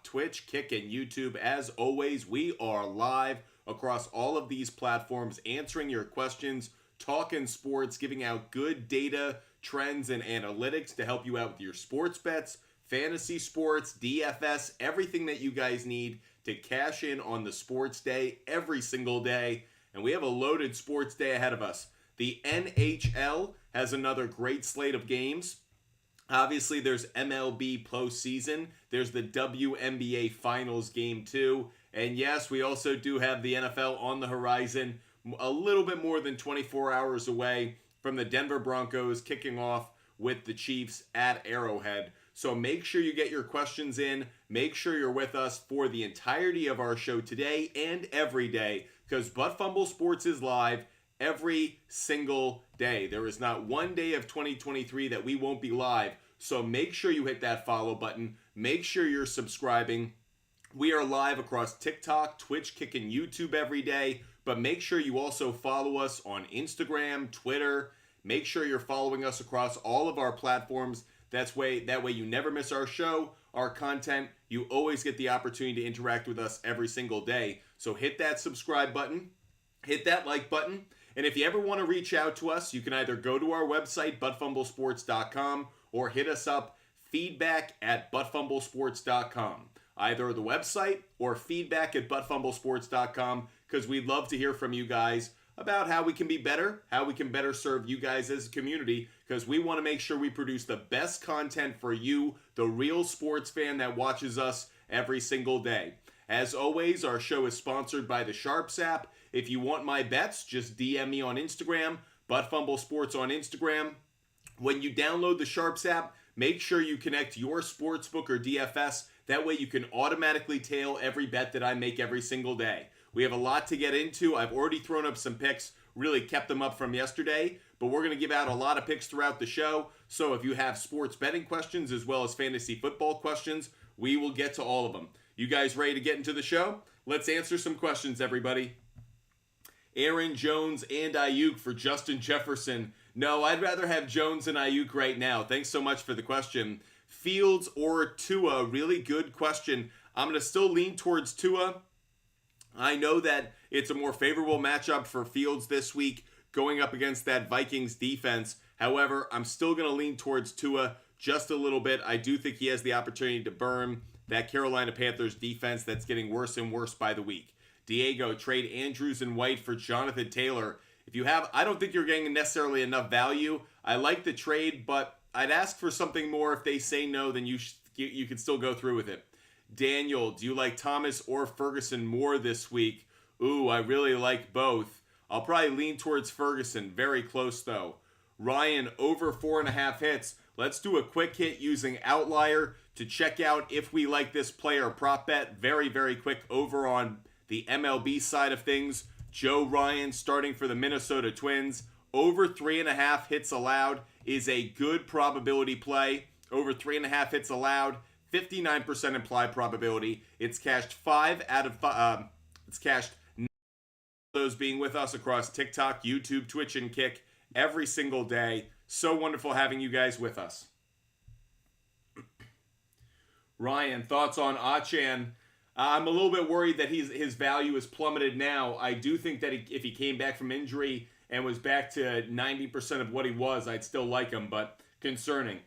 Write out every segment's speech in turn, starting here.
Twitch, Kick, and YouTube. As always, we are live across all of these platforms, answering your questions, talking sports, giving out good data, trends, and analytics to help you out with your sports bets, fantasy sports, DFS, everything that you guys need to cash in on the sports day every single day. And we have a loaded sports day ahead of us. The NHL has another great slate of games. Obviously, there's MLB postseason. There's the WNBA Finals Game 2. And yes, we also do have the NFL on the horizon, a little bit more than 24 hours away from the Denver Broncos kicking off with the Chiefs at Arrowhead. So make sure you get your questions in. Make sure you're with us for the entirety of our show today and every day, because Butt Fumble Sports is live every single day. There is not one day of 2023 that we won't be live. So make sure you hit that follow button. Make sure you're subscribing. We are live across TikTok, Twitch, Kick, and YouTube every day. But make sure you also follow us on Instagram, Twitter. Make sure you're following us across all of our platforms. That way you never miss our show, our content. You always get the opportunity to interact with us every single day. So hit that subscribe button. Hit that like button. And if you ever want to reach out to us, you can either go to our website, buttfumblesports.com, or hit us up, feedback@buttfumblesports.com. Either the website or feedback@buttfumblesports.com, because we'd love to hear from you guys about how we can be better, how we can better serve you guys as a community, because we want to make sure we produce the best content for you, the real sports fan that watches us every single day. As always, our show is sponsored by the SHARPZ app. If you want my bets, just DM me on Instagram, buttfumblesports on Instagram. When you download the SHARPZ app, make sure you connect your sportsbook or DFS. That way you can automatically tail every bet that I make every single day. We have a lot to get into. I've already thrown up some picks, really kept them up from yesterday, but we're going to give out a lot of picks throughout the show. So if you have sports betting questions as well as fantasy football questions, we will get to all of them. You guys ready to get into the show? Let's answer some questions, everybody. Aaron Jones and Ayuk for Justin Jefferson. No, I'd rather have Jones and Ayuk right now. Thanks so much for the question. Fields or Tua? Really good question. I'm going to still lean towards Tua. I know that it's a more favorable matchup for Fields this week going up against that Vikings defense. However, I'm still going to lean towards Tua just a little bit. I do think he has the opportunity to burn that Carolina Panthers defense that's getting worse and worse by the week. Diego, trade Andrews and White for Jonathan Taylor. If you have, I don't think you're getting necessarily enough value. I like the trade, but I'd ask for something more. If they say no, then you can still go through with it. Daniel, do you like Thomas or Ferguson more this week? Ooh, I really like both. I'll probably lean towards Ferguson. Very close, though. Ryan, over 4.5 hits. Let's do a quick hit using Outlier to check out if we like this player prop bet. Very, very quick over on the MLB side of things. Joe Ryan starting for the Minnesota Twins. Over 3.5 hits allowed is a good probability play. Over 3.5 hits allowed, 59% implied probability. It's cashed 5 out of 5. It's cashed 9 of those being with us across TikTok, YouTube, Twitch, and Kick every single day. So wonderful having you guys with us. Ryan, thoughts on Achan? I'm a little bit worried that his value is plummeted now. I do think that if he came back from injury and was back to 90% of what he was, I'd still like him, but concerning.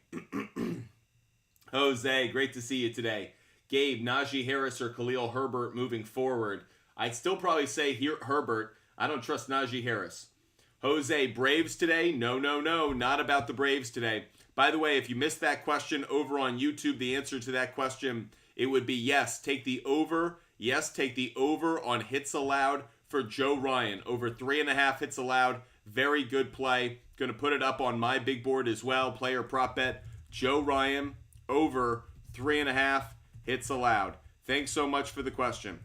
Jose, great to see you today. Gabe, Najee Harris or Khalil Herbert moving forward? I'd still probably say Herbert. I don't trust Najee Harris. Jose, Braves today? No, not about the Braves today. By the way, if you missed that question over on YouTube, the answer to that question, it would be yes, take the over. Yes, take the over on hits allowed for Joe Ryan. Over 3.5 hits allowed. Very good play. Going to put it up on my big board as well. Player prop bet. Joe Ryan over 3.5 hits allowed. Thanks so much for the question.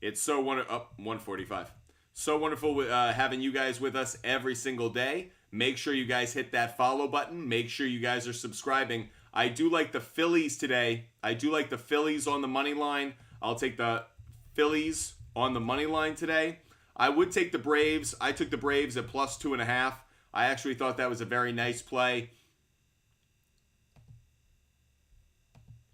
It's so wonderful. 145. So wonderful having you guys with us every single day. Make sure you guys hit that follow button. Make sure you guys are subscribing. I do like the Phillies today. I do like the Phillies on the money line. I'll take the Phillies on the money line today. I would take the Braves. I took the Braves at plus 2.5. I actually thought that was a very nice play.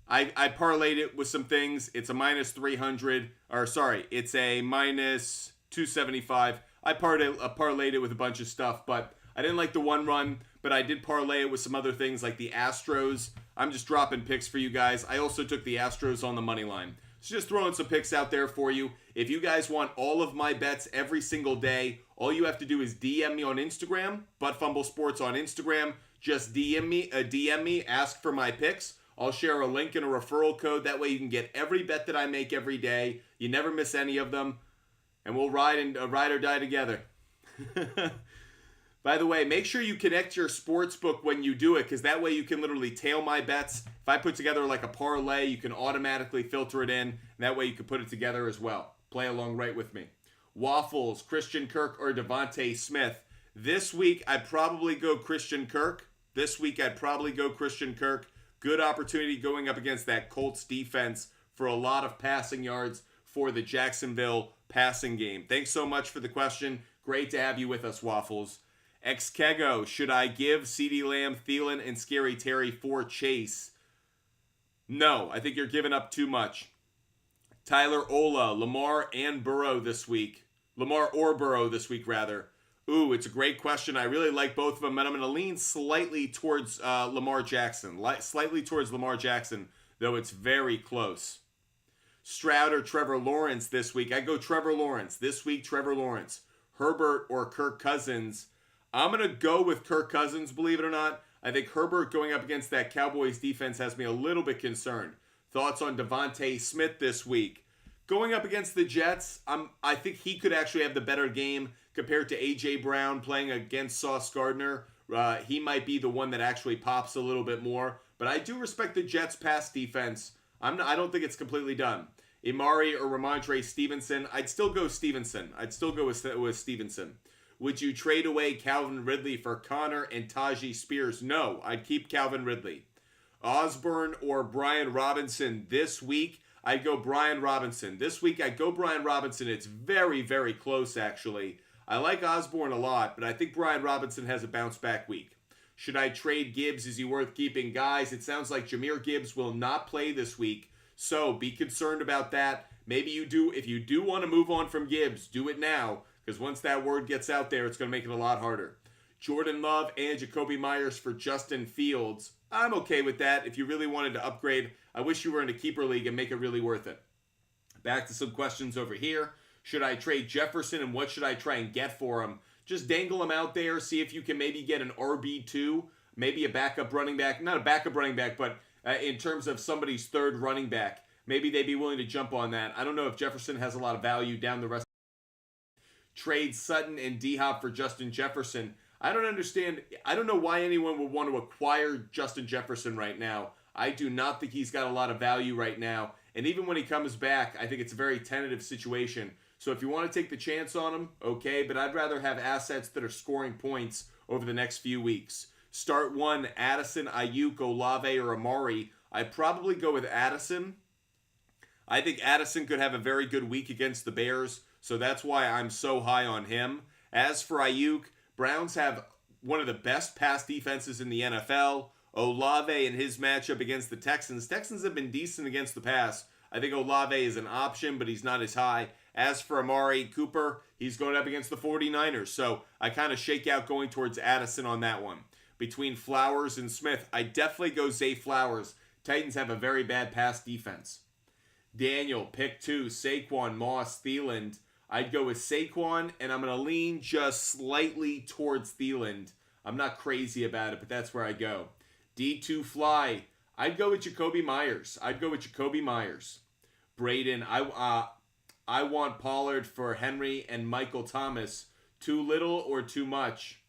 I parlayed it with some things. It's a minus 300, or sorry, it's a minus 275. I parlayed it with a bunch of stuff, but I didn't like the one run, but I did parlay it with some other things like the Astros. I'm just dropping picks for you guys. I also took the Astros on the money line. So just throwing some picks out there for you. If you guys want all of my bets every single day, all you have to do is DM me on Instagram, Butt Sports on Instagram. Just DM me, ask for my picks. I'll share a link and a referral code. That way you can get every bet that I make every day. You never miss any of them. And we'll ride or die together. By the way, make sure you connect your sports book when you do it, because that way you can literally tail my bets. If I put together like a parlay, you can automatically filter it in. And that way you can put it together as well. Play along right with me. Waffles, Christian Kirk or Devontae Smith. This week, I'd probably go Christian Kirk. Good opportunity going up against that Colts defense for a lot of passing yards for the Jacksonville passing game. Thanks so much for the question. Great to have you with us, Waffles. Xkego, should I give CeeDee Lamb, Thielen, and Scary Terry for Chase? No, I think you're giving up too much. Tyler Ola, Lamar and Burrow this week. Lamar or Burrow this week, rather. Ooh, it's a great question. I really like both of them, and I'm going to lean slightly towards Lamar Jackson. Slightly towards Lamar Jackson, though it's very close. Stroud or Trevor Lawrence this week. I go Trevor Lawrence. This week, Trevor Lawrence. Herbert or Kirk Cousins. I'm going to go with Kirk Cousins, believe it or not. I think Herbert going up against that Cowboys defense has me a little bit concerned. Thoughts on Devontae Smith this week? Going up against the Jets, I think he could actually have the better game compared to A.J. Brown playing against Sauce Gardner. He might be the one that actually pops a little bit more. But I do respect the Jets' pass defense. I don't think it's completely done. Imari or Ramondre Stevenson, I'd still go Stevenson. With Stevenson. Would you trade away Calvin Ridley for Connor and Tajee Spears? No, I'd keep Calvin Ridley. Osborne or Brian Robinson this week? I'd go Brian Robinson. This week, I'd go Brian Robinson. It's very, very close, actually. I like Osborne a lot, but I think Brian Robinson has a bounce-back week. Should I trade Gibbs? Is he worth keeping? Guys, it sounds like Jahmyr Gibbs will not play this week, so be concerned about that. Maybe you do. If you do want to move on from Gibbs, do it now, because once that word gets out there, it's going to make it a lot harder. Jordan Love and Jacoby Myers for Justin Fields. I'm okay with that. If you really wanted to upgrade, I wish you were in a keeper league and make it really worth it. Back to some questions over here. Should I trade Jefferson, and what should I try and get for him? Just dangle him out there. See if you can maybe get an RB2, maybe a backup running back. Not a backup running back, but in terms of somebody's third running back. Maybe they'd be willing to jump on that. I don't know if Jefferson has a lot of value down the rest. Trade Sutton and D-Hop for Justin Jefferson. I don't understand. I don't know why anyone would want to acquire Justin Jefferson right now. I do not think he's got a lot of value right now. And even when he comes back, I think it's a very tentative situation. So if you want to take the chance on him, okay, but I'd rather have assets that are scoring points over the next few weeks. Start one, Addison, Ayuk, Olave, or Amari. I'd probably go with Addison. I think Addison could have a very good week against the Bears, so that's why I'm so high on him. As for Ayuk, Browns have one of the best pass defenses in the NFL. Olave in his matchup against the Texans. Texans have been decent against the pass. I think Olave is an option, but he's not as high. As for Amari Cooper, he's going up against the 49ers. So I kind of shake out going towards Addison on that one. Between Flowers and Smith, I definitely go Zay Flowers. Titans have a very bad pass defense. Daniel, pick 2, Saquon, Moss, Thielen. I'd go with Saquon, and I'm going to lean just slightly towards Thielen. I'm not crazy about it, but that's where I go. D2 Fly, I'd go with Jacoby Myers. Braden, I want Pollard for Henry and Michael Thomas. Too little or too much?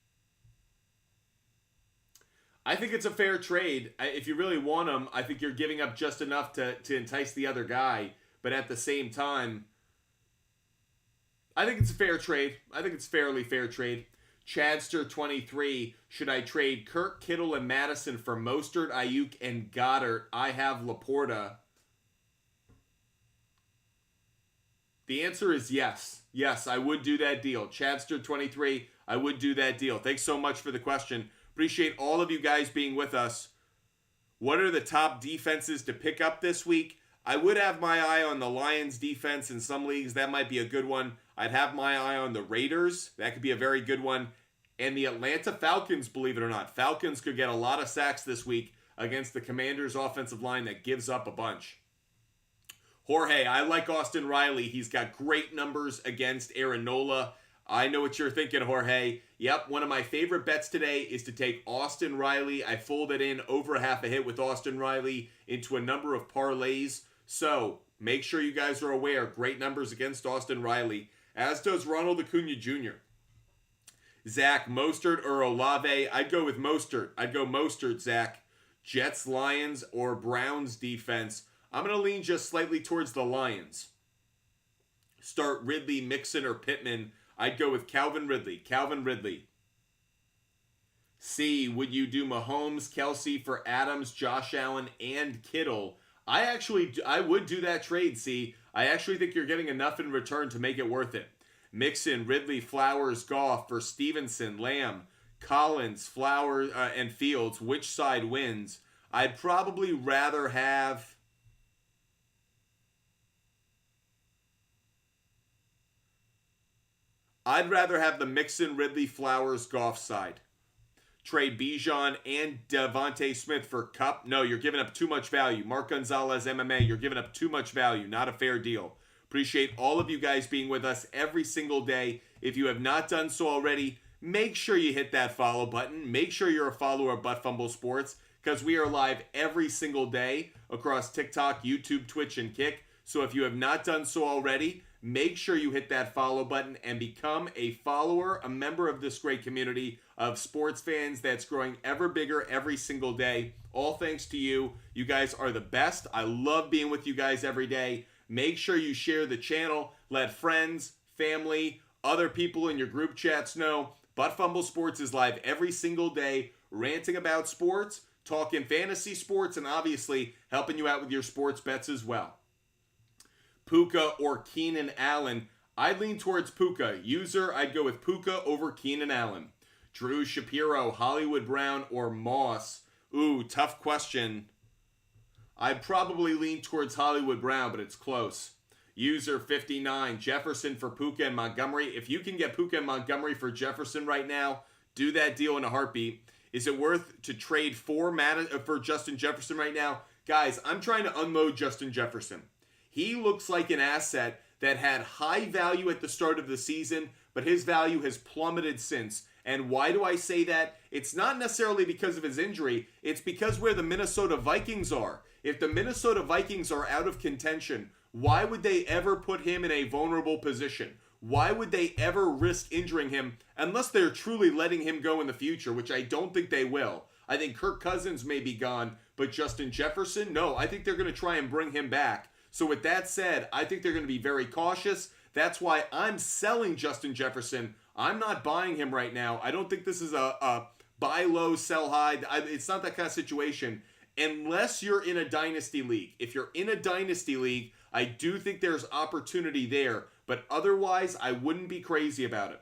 I think it's a fair trade. If you really want him, I think you're giving up just enough to entice the other guy. But at the same time, I think it's a fair trade. I think it's fairly fair trade. Chadster23, should I trade Kirk, Kittle, and Madison for Mostert, Ayuk, and Goddard? I have Laporta. The answer is yes. Yes, I would do that deal. Chadster23, I would do that deal. Thanks so much for the question. Appreciate all of you guys being with us. What are the top defenses to pick up this week? I would have my eye on the Lions defense in some leagues. That might be a good one. I'd have my eye on the Raiders. That could be a very good one. And the Atlanta Falcons, believe it or not. Falcons could get a lot of sacks this week against the Commanders' offensive line that gives up a bunch. Jorge, I like Austin Riley. He's got great numbers against Aaron Nola. I know what you're thinking, Jorge. Yep, one of my favorite bets today is to take Austin Riley. I folded in over half a hit with Austin Riley into a number of parlays. So make sure you guys are aware. Great numbers against Austin Riley, as does Ronald Acuna Jr. Zach, Mostert or Olave? I'd go with Mostert. I'd go Mostert, Zach. Jets, Lions, or Browns defense? I'm going to lean just slightly towards the Lions. Start Ridley, Mixon, or Pittman? I'd go with Calvin Ridley. Calvin Ridley. C, would you do Mahomes, Kelsey for Adams, Josh Allen, and Kittle? I would do that trade, C. I actually think you're getting enough in return to make it worth it. Mixon, Ridley, Flowers, Goff for Stevenson, Lamb, Collins, Flowers, and Fields. Which side wins? I'd probably rather have... I'd rather have the Mixon, Ridley, Flowers, Goff side. Trade Bijan and Devontae Smith for Kupp. No, you're giving up too much value. Mark Gonzalez, MMA, you're giving up too much value. Not a fair deal. Appreciate all of you guys being with us every single day. If you have not done so already, make sure you hit that follow button. Make sure you're a follower of Butt Fumble Sports, because we are live every single day across TikTok, YouTube, Twitch, and Kick. So if you have not done so already, make sure you hit that follow button and become a follower, a member of this great community of sports fans that's growing ever bigger every single day. All thanks to you. You guys are the best. I love being with you guys every day. Make sure you share the channel. Let friends, family, other people in your group chats know. Butt Fumble Sports is live every single day, ranting about sports, talking fantasy sports, and obviously helping you out with your sports bets as well. Puka or Keenan Allen? I'd lean towards Puka. User, I'd go with Puka over Keenan Allen. Drew Shapiro, Hollywood Brown, or Moss? Ooh, tough question. I'd probably lean towards Hollywood Brown, but it's close. User 59, Jefferson for Puka and Montgomery. If you can get Puka and Montgomery for Jefferson right now, do that deal in a heartbeat. Is it worth to trade for Justin Jefferson right now? Guys, I'm trying to unload Justin Jefferson. He looks like an asset that had high value at the start of the season, but his value has plummeted since. And why do I say that? It's not necessarily because of his injury. It's because where the Minnesota Vikings are. If the Minnesota Vikings are out of contention, why would they ever put him in a vulnerable position? Why would they ever risk injuring him unless they're truly letting him go in the future, which I don't think they will. I think Kirk Cousins may be gone, but Justin Jefferson, no, I think they're going to try and bring him back. So with that said, I think they're going to be very cautious. That's why I'm selling Justin Jefferson. I'm not buying him right now. I don't think this is a buy low, sell high. It's not that kind of situation unless you're in a dynasty league. If you're in a dynasty league, I do think there's opportunity there. But otherwise, I wouldn't be crazy about it.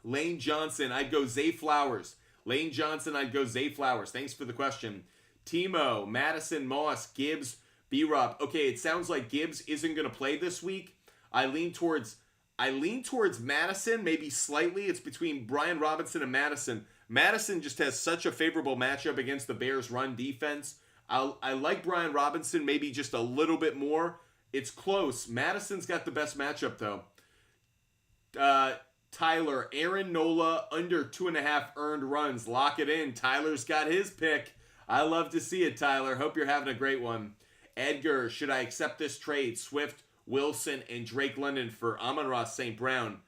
Lane Johnson, I'd go Zay Flowers. Lane Johnson, I'd go Zay Flowers. Thanks for the question. Timo, Madison, Moss, Gibbs, B-Rob. Okay, it sounds like Gibbs isn't going to play this week. I lean towards Madison, maybe slightly. It's between Brian Robinson and Madison. Madison just has such a favorable matchup against the Bears' run defense. I like Brian Robinson maybe just a little bit more. It's close. Madison's got the best matchup, though. Tyler, Aaron Nola, under 2.5 earned runs. Lock it in. Tyler's got his pick. I love to see it, Tyler. Hope you're having a great one. Edgar, should I accept this trade? Swift, Wilson, and Drake London for Amon-Ra St. Brown.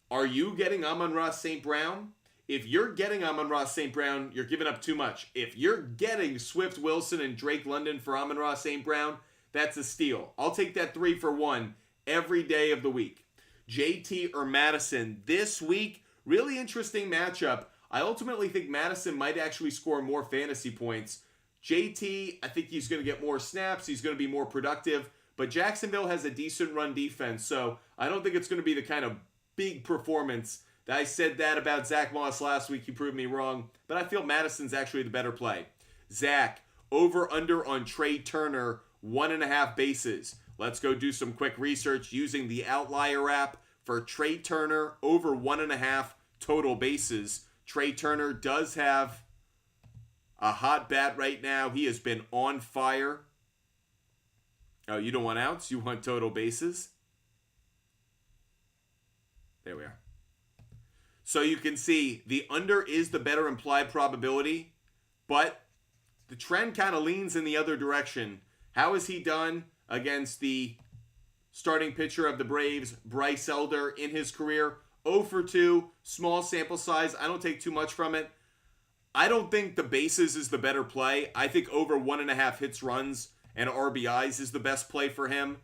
Are you getting Amon-Ra St. Brown? If you're getting Amon-Ra St. Brown, you're giving up too much. If you're getting Swift, Wilson, and Drake London for Amon-Ra St. Brown, that's a steal. I'll take that 3 for 1 every day of the week. JT or Madison this week, really interesting matchup. I ultimately think Madison might actually score more fantasy points. JT, I think he's going to get more snaps. He's going to be more productive. But Jacksonville has a decent run defense, so I don't think it's going to be the kind of big performance. I said that about Zach Moss last week. He proved me wrong. But I feel Madison's actually the better play. Zach, over under on Trey Turner, 1.5 bases. Let's go do some quick research using the Outlier app for Trey Turner over 1.5 total bases. Trey Turner does have a hot bat right now. He has been on fire. Oh, you don't want outs? You want total bases? There we are. So you can see the under is the better implied probability, but the trend kind of leans in the other direction. How has he done against the starting pitcher of the Braves, Bryce Elder, in his career? 0 for 2, small sample size. I don't take too much from it. I don't think the bases is the better play. I think over 1.5 hits, runs, and RBIs is the best play for him.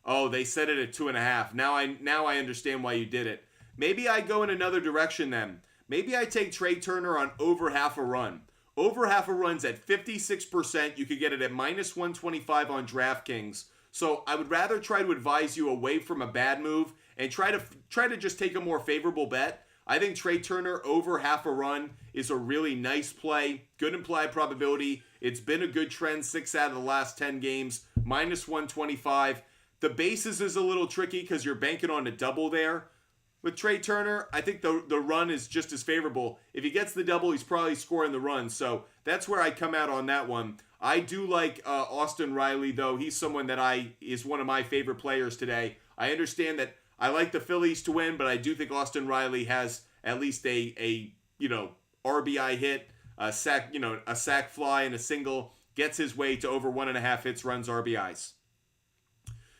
Oh, they set it at 2.5. Now I understand why you did it. Maybe I go in another direction then. Maybe I take Trey Turner on over half a run. Over half a run's at 56%. You could get it at minus 125 on DraftKings. So I would rather try to advise you away from a bad move and try to just take a more favorable bet. I think Trey Turner over half a run is a really nice play. Good implied probability. It's been a good trend 6 out of the last 10 games. Minus 125. The bases is a little tricky because you're banking on a double there. With Trey Turner, I think the run is just as favorable. If he gets the double, he's probably scoring the run. So that's where I come out on that one. I do like Austin Riley, though. He's someone that is one of my favorite players today. I understand that I like the Phillies to win, but I do think Austin Riley has at least a RBI hit, a sac fly, and a single. Gets his way to over 1.5 hits, runs, RBIs.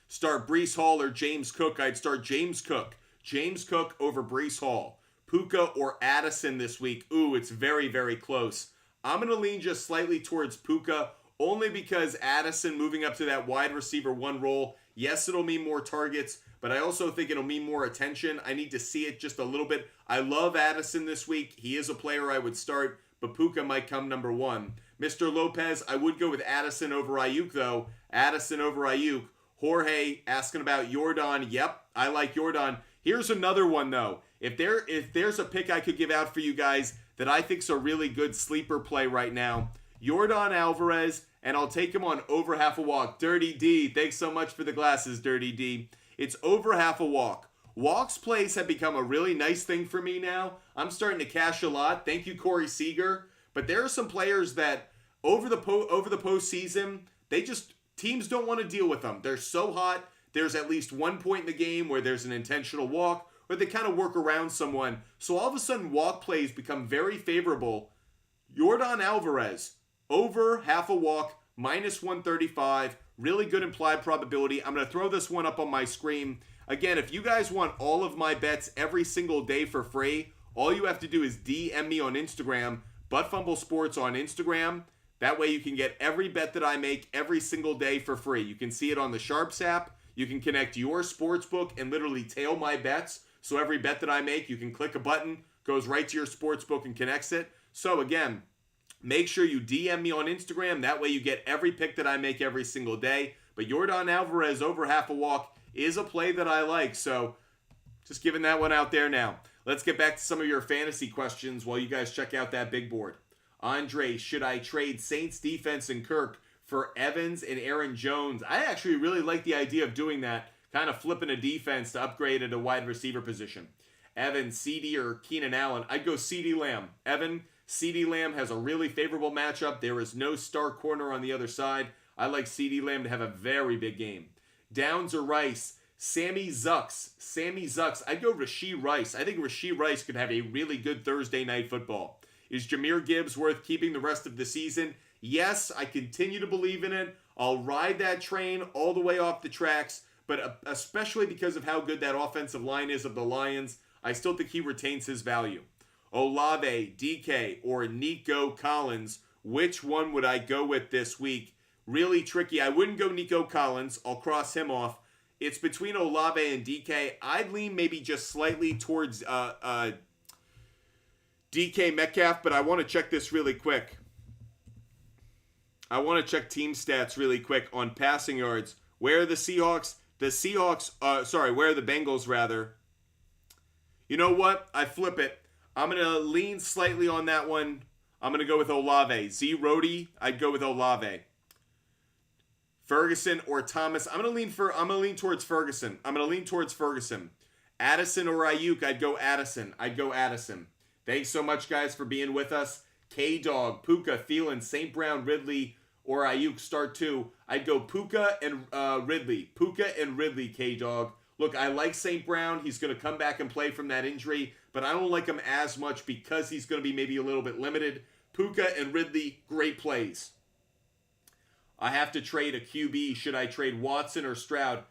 Start Breece Hall or James Cook. I'd start James Cook. James Cook over Breece Hall. Puka or Addison this week. Ooh, it's very, very close. I'm going to lean just slightly towards Puka, only because Addison moving up to that wide receiver 1 role. Yes, it'll mean more targets, but I also think it'll mean more attention. I need to see it just a little bit. I love Addison this week. He is a player I would start, but Puka might come number 1. Mr. Lopez, I would go with Addison over Ayuk, though. Addison over Ayuk. Jorge asking about Jordan. Yep, I like Jordan. Here's another one, though. If there's a pick I could give out for you guys that I think's a really good sleeper play right now, Jordan Alvarez, and I'll take him on over half a walk. Dirty D, thanks so much for the glasses, Dirty D. It's over half a walk. Walks plays have become a really nice thing for me now. I'm starting to cash a lot. Thank you, Corey Seager. But there are some players that over the postseason, teams don't want to deal with them. They're so hot. There's at least one point in the game where there's an intentional walk, or they kind of work around someone. So all of a sudden, walk plays become very favorable. Jordan Alvarez, over half a walk, minus 135. Really good implied probability. I'm going to throw this one up on my screen. Again, if you guys want all of my bets every single day for free, all you have to do is DM me on Instagram, Buttfumble Sports on Instagram. That way you can get every bet that I make every single day for free. You can see it on the SHARPZ app. You can connect your sportsbook and literally tail my bets. So every bet that I make, you can click a button, goes right to your sportsbook and connects it. So again, make sure you DM me on Instagram. That way you get every pick that I make every single day. But Jordan Alvarez over half a walk is a play that I like. So just giving that one out there now. Let's get back to some of your fantasy questions while you guys check out that big board. Andre, should I trade Saints defense and Kirk for Evans and Aaron Jones? I actually really like the idea of doing that, kind of flipping a defense to upgrade at a wide receiver position. Evan, CeeDee, or Keenan Allen? I'd go CeeDee Lamb. Evan, CeeDee Lamb has a really favorable matchup. There is no star corner on the other side. I like CeeDee Lamb to have a very big game. Downs or Rice? Sammy Zucks. I'd go Rashee Rice. I think Rashee Rice could have a really good Thursday night football. Is Jahmyr Gibbs worth keeping the rest of the season? Yes, I continue to believe in it. I'll ride that train all the way off the tracks, but especially because of how good that offensive line is of the Lions, I still think he retains his value. Olave, DK, or Nico Collins, which one would I go with this week? Really tricky. I wouldn't go Nico Collins. I'll cross him off. It's between Olave and DK. I'd lean maybe just slightly towards DK Metcalf, but I want to check this really quick. I want to check team stats really quick on passing yards. Where are the Seahawks? Where are the Bengals, rather? You know what? I flip it. I'm going to lean slightly on that one. I'm going to go with Olave. Z Rhodey, I'd go with Olave. Ferguson or Thomas. I'm going to lean towards Ferguson. Addison or Ayuk, I'd go Addison. Thanks so much, guys, for being with us. K-Dog, Puka, Thielen, St. Brown, Ridley, or Ayuk, start 2. I'd go Puka and Ridley. K-Dog. Look, I like St. Brown. He's going to come back and play from that injury, but I don't like him as much because he's going to be maybe a little bit limited. Puka and Ridley, great plays. I have to trade a QB. Should I trade Watson or Stroud?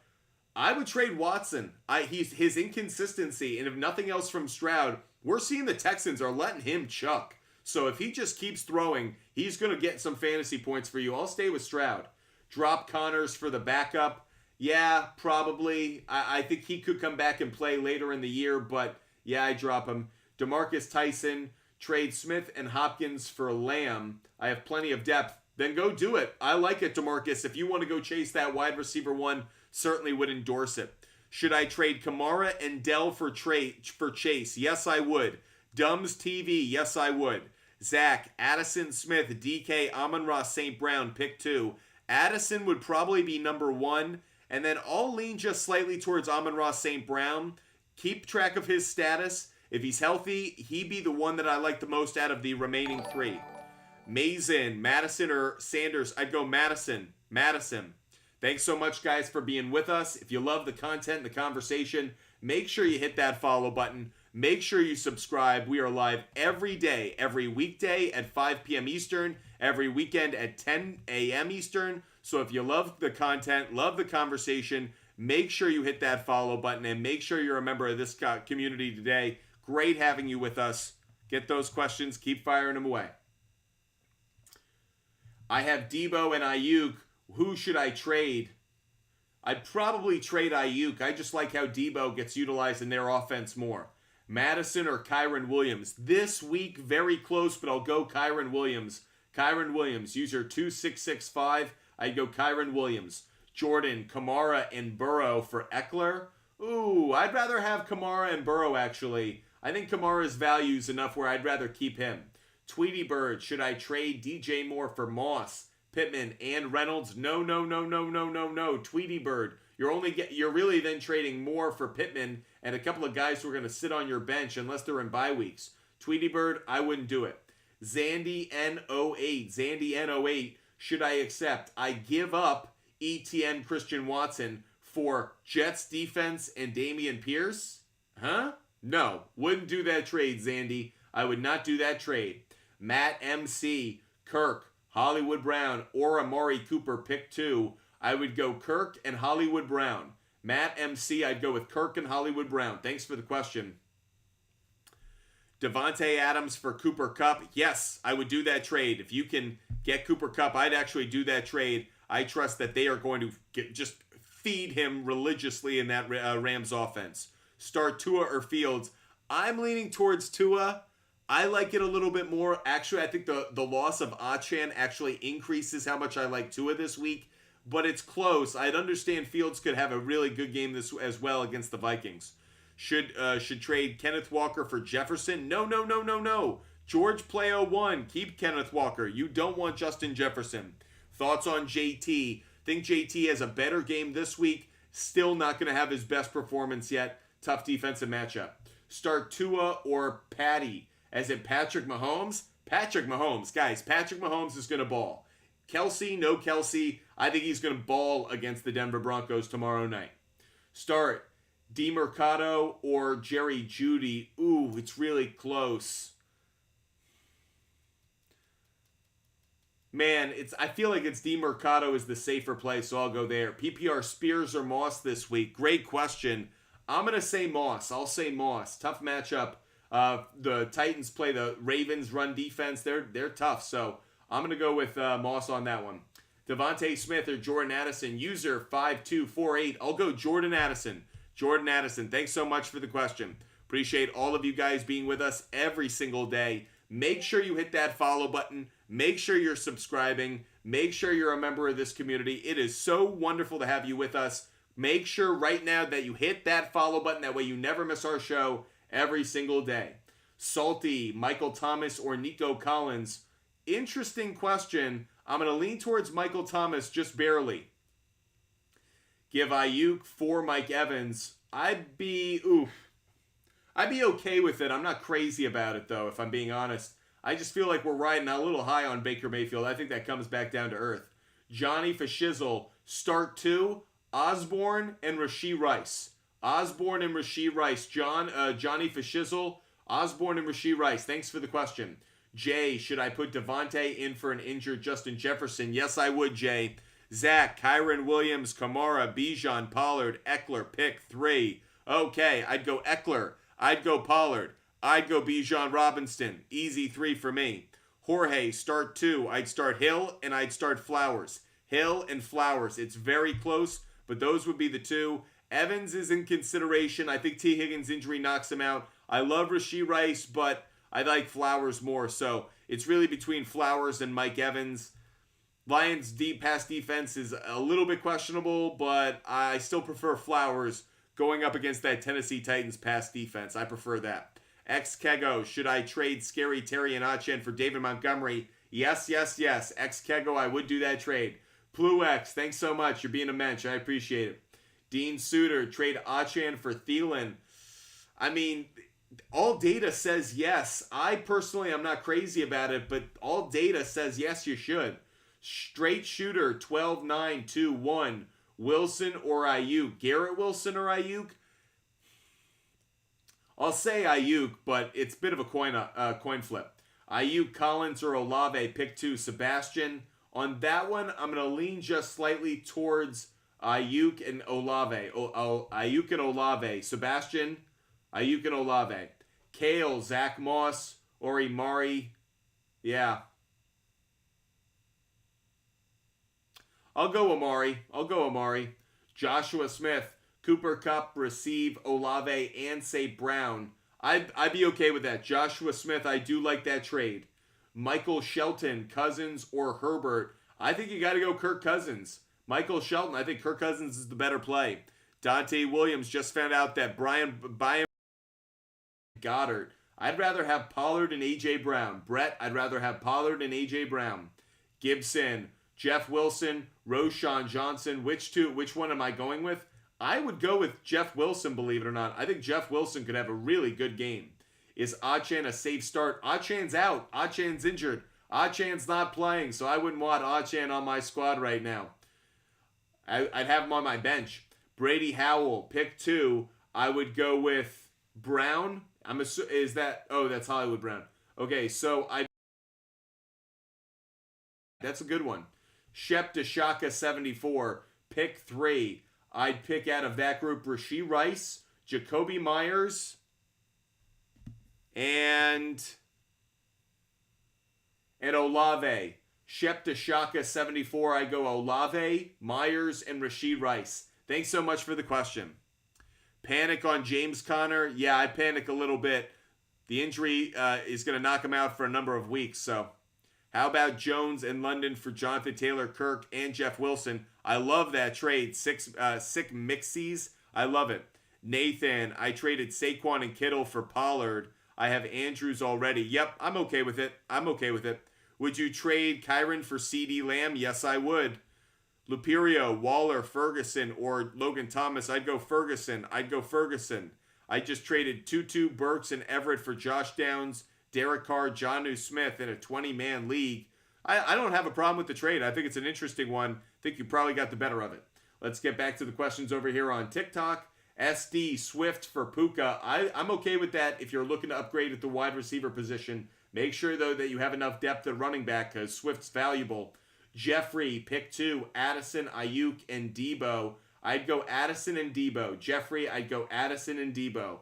I would trade Watson. His inconsistency, and if nothing else from Stroud, we're seeing the Texans are letting him chuck. So if he just keeps throwing, he's going to get some fantasy points for you. I'll stay with Stroud. Drop Connors for the backup. Yeah, probably. I think he could come back and play later in the year, but yeah, I drop him. DeMarcus Tyson, trade Smith and Hopkins for Lamb. I have plenty of depth. Then go do it. I like it, DeMarcus. If you want to go chase that wide receiver 1, certainly would endorse it. Should I trade Kamara and Dell for Chase? Yes, I would. Dumbs TV? Yes, I would. Zach, Addison Smith, DK, Amon-Ra, St. Brown, pick 2. Addison would probably be number 1, and then I'll lean just slightly towards Amon-Ra, St. Brown. Keep track of his status. If he's healthy, he'd be the one that I like the most out of the remaining 3. Mason, Madison, or Sanders? I'd go Madison. Thanks so much, guys, for being with us. If you love the content and the conversation, make sure you hit that follow button. Make sure you subscribe. We are live every day, every weekday at 5 p.m. Eastern, every weekend at 10 a.m. Eastern. So if you love the content, love the conversation, make sure you hit that follow button and make sure you're a member of this community today. Great having you with us. Get those questions. Keep firing them away. I have Debo and Ayuk. Who should I trade? I'd probably trade Ayuk. I just like how Debo gets utilized in their offense more. Madison or Kyren Williams? This week, very close, but I'll go Kyren Williams. User 2665. I'd go Kyren Williams. Jordan, Kamara, and Burrow for Eckler. Ooh, I'd rather have Kamara and Burrow, actually. I think Kamara's value is enough where I'd rather keep him. Tweety Bird, should I trade DJ Moore for Moss, Pittman, and Reynolds? No. Tweety Bird, you're really then trading Moore for Pittman and a couple of guys who are going to sit on your bench unless they're in bye weeks. Tweety Bird, I wouldn't do it. Zandy N08, should I accept? I give up ETN Christian Watson for Jets defense and Dameon Pierce? Huh? No, wouldn't do that trade, Zandy. I would not do that trade. Matt MC, Kirk, Hollywood Brown, or Amari Cooper, pick 2. I would go Kirk and Hollywood Brown. Matt MC, I'd go with Kirk and Hollywood Brown. Thanks for the question. Devontae Adams for Cooper Kupp. Yes, I would do that trade. If you can get Cooper Kupp, I'd actually do that trade. I trust that they are going to just feed him religiously in that Rams offense. Start Tua or Fields. I'm leaning towards Tua. I like it a little bit more. Actually, I think the loss of Achan actually increases how much I like Tua this week, but it's close. I'd understand Fields could have a really good game this as well against the Vikings. Should trade Kenneth Walker for Jefferson? No. George Playo 1. Keep Kenneth Walker. You don't want Justin Jefferson. Thoughts on JT? Think JT has a better game this week. Still not going to have his best performance yet. Tough defensive matchup. Start Tua or Patty. As in Patrick Mahomes? Patrick Mahomes. Guys, Patrick Mahomes is going to ball. Kelsey, no Kelsey. I think he's going to ball against the Denver Broncos tomorrow night. Start DeMercado or Jerry Jeudy. Ooh, it's really close. Man, I feel like it's DeMercado is the safer play, so I'll go there. PPR Spears or Moss this week? Great question. I'm going to say Moss. I'll say Moss. Tough matchup. The Titans play the Ravens run defense. They're tough, so I'm going to go with Moss on that one. Devontae Smith or Jordan Addison. User 5248. I'll go Jordan Addison. Thanks so much for the question. Appreciate all of you guys being with us every single day. Make sure you hit that follow button. Make sure you're subscribing. Make sure you're a member of this community. It is so wonderful to have you with us. Make sure right now that you hit that follow button. That way you never miss our show every single day. Salty, Michael Thomas, or Nico Collins? Interesting question. I'm going to lean towards Michael Thomas just barely. Give Ayuk for Mike Evans. I'd be okay with it. I'm not crazy about it, though, if I'm being honest. I just feel like we're riding a little high on Baker Mayfield. I think that comes back down to earth. Johnny Fashizzle, start 2, Osborne and Rashee Rice. Osborne and Rashee Rice. Johnny Fashizzle, Osborne and Rashee Rice. Thanks for the question. Jay, should I put Devontae in for an injured Justin Jefferson? Yes, I would, Jay. Zach, Kyron Williams, Kamara, Bijan, Pollard, Eckler, pick 3. Okay, I'd go Eckler. I'd go Pollard. I'd go Bijan Robinson. Easy 3 for me. Jorge, start 2. I'd start Hill and I'd start Flowers. Hill and Flowers. It's very close, but those would be the 2. Evans is in consideration. I think T. Higgins' injury knocks him out. I love Rashee Rice, but I like Flowers more. So it's really between Flowers and Mike Evans. Lions' deep pass defense is a little bit questionable, but I still prefer Flowers going up against that Tennessee Titans pass defense. I prefer that. X-Kego, should I trade Scary Terry and Achen for David Montgomery? Yes, yes, yes. X-Kego, I would do that trade. Pluex, thanks so much. You're being a mensch. I appreciate it. Dean Suter, trade Achen for Thielen. I mean, all data says yes. I personally am not crazy about it, but all data says yes, you should. Straight Shooter, 12-9-2-1. Wilson or Ayuk? Garrett Wilson or Ayuk? I'll say Ayuk, but it's a bit of a coin flip. Ayuk, Collins, or Olave, pick 2. Sebastian. On that one, I'm going to lean just slightly towards Ayuk and Olave. Ayuk and Olave. Sebastian, Ayuk and Olave. Kale, Zach Moss, or Imari. Yeah. I'll go Amari. Joshua Smith, Cooper Kupp, receive Olave and St. Brown. I'd be okay with that. Joshua Smith, I do like that trade. Michael Shelton, Cousins, or Herbert. I think you got to go Kirk Cousins. Michael Shelton, I think Kirk Cousins is the better play. Dante Williams just found out that Brian Goddard. I'd rather have Pollard and A.J. Brown. Brett, I'd rather have Pollard and A.J. Brown. Gibson, Jeff Wilson, Roshan Johnson. Which one am I going with? I would go with Jeff Wilson, believe it or not. I think Jeff Wilson could have a really good game. Is Achen a safe start? Achen's out. Achen's injured. Achen's not playing, so I wouldn't want Achen on my squad right now. I'd have him on my bench. Brady Howell, pick 2. I would go with Brown. That's Hollywood Brown. Okay, so that's a good one. Shep DeShaka 74, pick 3. I'd pick out of that group Rashee Rice, Jacoby Myers, and Olave. Shep DeShaka 74, I go Olave, Myers, and Rashee Rice. Thanks so much for the question. Panic on James Conner? Yeah, I panic a little bit. The injury is going to knock him out for a number of weeks. So, how about Jones and London for Jonathan Taylor, Kirk, and Jeff Wilson? I love that trade. Sick mixies. I love it. Nathan, I traded Saquon and Kittle for Pollard. I have Andrews already. Yep, I'm okay with it. Would you trade Kyron for CD Lamb? Yes, I would. Luperio, Waller, Ferguson, or Logan Thomas. I'd go Ferguson. I just traded Tutu, Burks, and Everett for Josh Downs, Derek Carr, Jonnu Smith in a 20-man league. I don't have a problem with the trade. I think it's an interesting one. I think you probably got the better of it. Let's get back to the questions over here on TikTok. SD, Swift for Puka. I'm okay with that if you're looking to upgrade at the wide receiver position. Make sure, though, that you have enough depth at running back because Swift's valuable. Jeffrey, pick 2. Addison, Ayuk, and Debo. I'd go Addison and Debo. Jeffrey, I'd go Addison and Debo.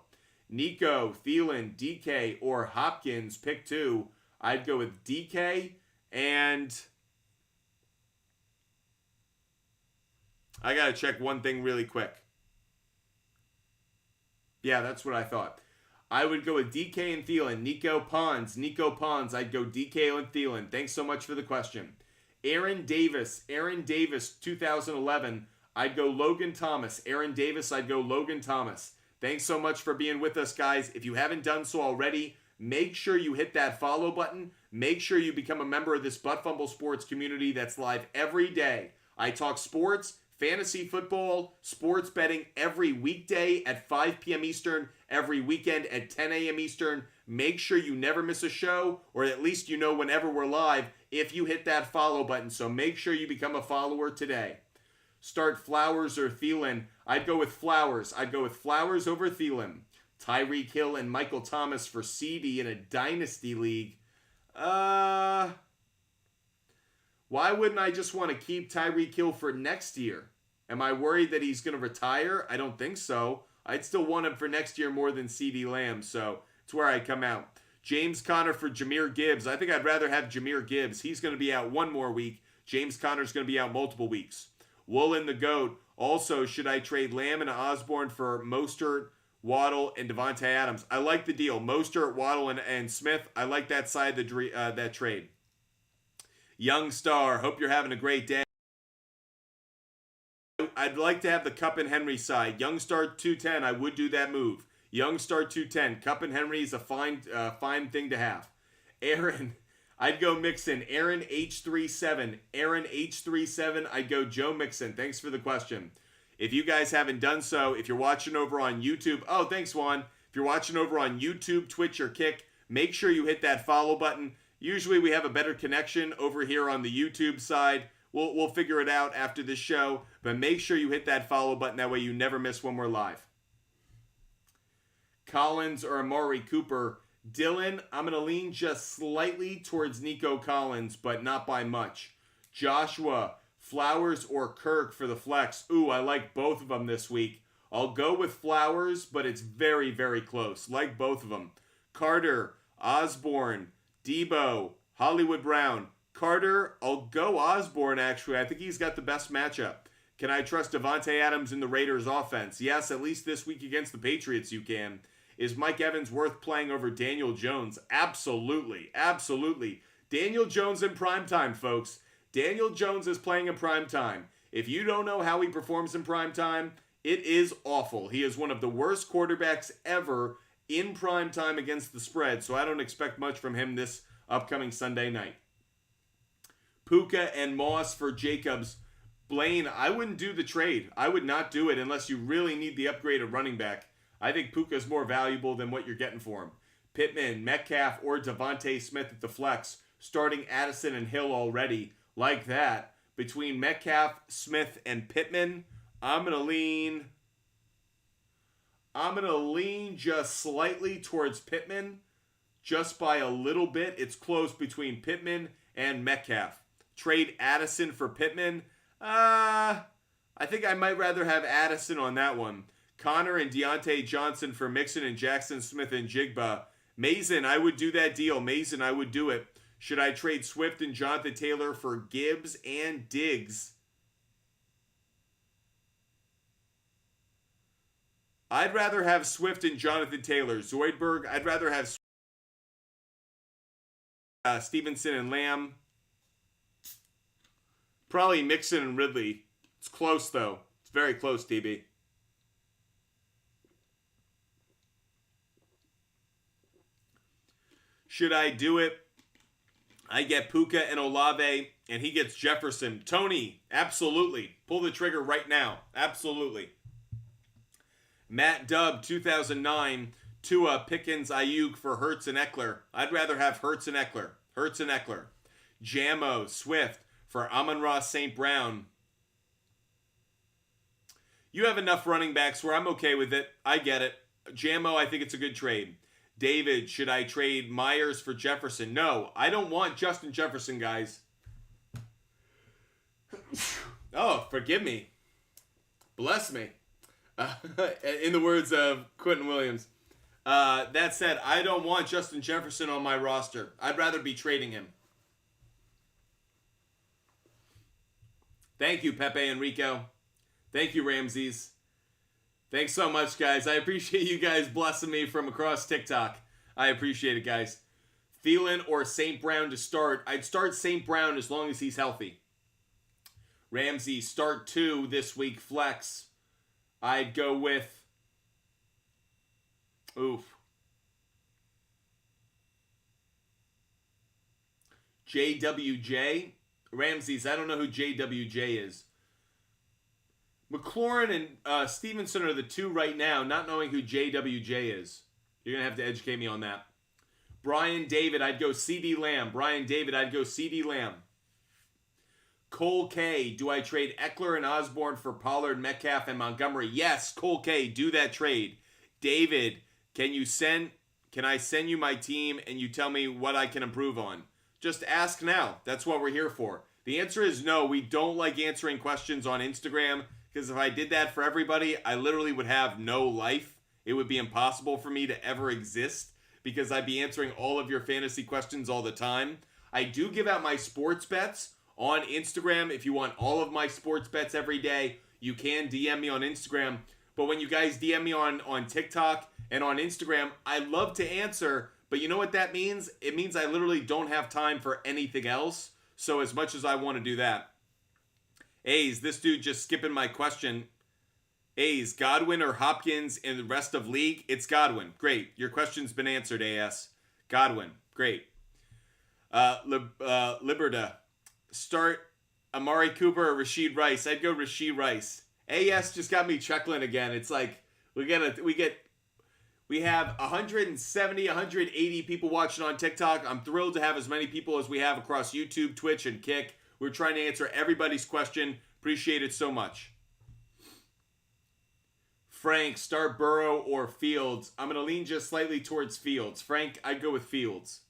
Nico, Thielen, DK, or Hopkins, pick 2. I'd go with DK, and I got to check one thing really quick. Yeah, that's what I thought. I would go with DK and Thielen. Nico Pons, I'd go DK and Thielen. Thanks so much for the question. Aaron Davis, 2011. I'd go Logan Thomas. Aaron Davis, I'd go Logan Thomas. Thanks so much for being with us, guys. If you haven't done so already, make sure you hit that follow button. Make sure you become a member of this Butt Fumble Sports community that's live every day. I talk sports, fantasy football, sports betting every weekday at 5 p.m. Eastern, every weekend at 10 a.m. Eastern. Make sure you never miss a show, or at least you know whenever we're live if you hit that follow button. So make sure you become a follower today. Start Flowers or Thielen. I'd go with Flowers. I'd go with Flowers over Thielen. Tyreek Hill and Michael Thomas for CD in a dynasty league. Why wouldn't I just want to keep Tyreek Hill for next year? Am I worried that he's going to retire? I don't think so. I'd still want him for next year more than CD Lamb, so it's where I come out. James Conner for Jahmyr Gibbs. I think I'd rather have Jahmyr Gibbs. He's going to be out one more week. James Conner's going to be out multiple weeks. Woolen the GOAT. Also, should I trade Lamb and Osborne for Mostert, Waddle, and Devontae Adams? I like the deal. Mostert, Waddle, and Smith. I like that side of that trade. Young Star. Hope you're having a great day. I'd like to have the Cup and Henry side. Young Star 210. I would do that move. Young Star 210. Cup and Henry is a fine thing to have. Aaron. I'd go Mixon. Aaron H37. Aaron H37. I'd go Joe Mixon. Thanks for the question. If you guys haven't done so, if you're watching over on YouTube, oh, thanks, Juan. If you're watching over on YouTube, Twitch, or Kick, make sure you hit that follow button. Usually we have a better connection over here on the YouTube side. We'll figure it out after this show, but make sure you hit that follow button. That way you never miss when we're live. Collins or Amari Cooper. Dylan, I'm going to lean just slightly towards Nico Collins, but not by much. Joshua, Flowers or Kirk for the flex. Ooh, I like both of them this week. I'll go with Flowers, but it's very, very close. Like both of them. Carter, Osborne, Debo, Hollywood Brown. Carter, I'll go Osborne, actually. I think he's got the best matchup. Can I trust Devontae Adams in the Raiders offense? Yes, at least this week against the Patriots you can. Is Mike Evans worth playing over Daniel Jones? Absolutely. Absolutely. Daniel Jones in primetime, folks. Daniel Jones is playing in primetime. If you don't know how he performs in primetime, it is awful. He is one of the worst quarterbacks ever in primetime against the spread, so I don't expect much from him this upcoming Sunday night. Puka and Moss for Jacobs. Blaine, I wouldn't do the trade. I would not do it unless you really need the upgrade of running back. I think Puka's more valuable than what you're getting for him. Pittman, Metcalf, or Devontae Smith at the flex. Starting Addison and Hill already. Like that. Between Metcalf, Smith, and Pittman, I'm going to lean just slightly towards Pittman. Just by a little bit. It's close between Pittman and Metcalf. Trade Addison for Pittman. I think I might rather have Addison on that one. Connor and Deontay Johnson for Mixon and Jackson Smith and Jigba. Mason, I would do that deal. Mason, I would do it. Should I trade Swift and Jonathan Taylor for Gibbs and Diggs? I'd rather have Swift and Jonathan Taylor. Zoidberg, I'd rather have Stevenson and Lamb. Probably Mixon and Ridley. It's close, though. It's very close, DB. Should I do it? I get Puka and Olave, and he gets Jefferson. Tony, absolutely. Pull the trigger right now. Absolutely. Matt Dubb, 2009. Tua, Pickens, Ayuk for Hurts and Eckler. I'd rather have Hurts and Eckler. Hurts and Eckler. Jamo, Swift for Amon-Ra St. Brown. You have enough running backs where I'm okay with it. I get it. Jamo, I think it's a good trade. David, should I trade Myers for Jefferson? No, I don't want Justin Jefferson, guys. Oh, forgive me. Bless me. In the words of Quentin Williams. That said, I don't want Justin Jefferson on my roster. I'd rather be trading him. Thank you, Pepe Enrico. Thank you, Ramses. Thanks so much, guys. I appreciate you guys blessing me from across TikTok. I appreciate it, guys. Thielen or St. Brown to start. I'd start St. Brown as long as he's healthy. Ramsey, start 2 this week, flex. I'd go with... Oof. JWJ. Ramses, I don't know who JWJ is. McLaurin and Stevenson are the two right now, not knowing who JWJ is. You're going to have to educate me on that. Brian David, I'd go CD Lamb. Brian David, I'd go CD Lamb. Cole K, do I trade Eckler and Osborne for Pollard, Metcalf, and Montgomery? Yes, Cole K, do that trade. David, can I send you my team and you tell me what I can improve on? Just ask now. That's what we're here for. The answer is no. We don't like answering questions on Instagram because if I did that for everybody, I literally would have no life. It would be impossible for me to ever exist because I'd be answering all of your fantasy questions all the time. I do give out my sports bets on Instagram. If you want all of my sports bets every day, you can DM me on Instagram. But when you guys DM me on TikTok and on Instagram, I love to answer. But you know what that means? It means I literally don't have time for anything else. So as much as I want to do that. A's, this dude just skipping my question. A's, Godwin or Hopkins in the rest of league? It's Godwin. Great. Your question's been answered, AS. Godwin. Great. Liberta. Start Amari Cooper or Rashid Rice. I'd go Rashid Rice. AS just got me chuckling again. It's like we have 170, 180 people watching on TikTok. I'm thrilled to have as many people as we have across YouTube, Twitch, and Kick. We're trying to answer everybody's question. Appreciate it so much. Frank, start Burrow or Fields? I'm going to lean just slightly towards Fields. Frank, I'd go with Fields.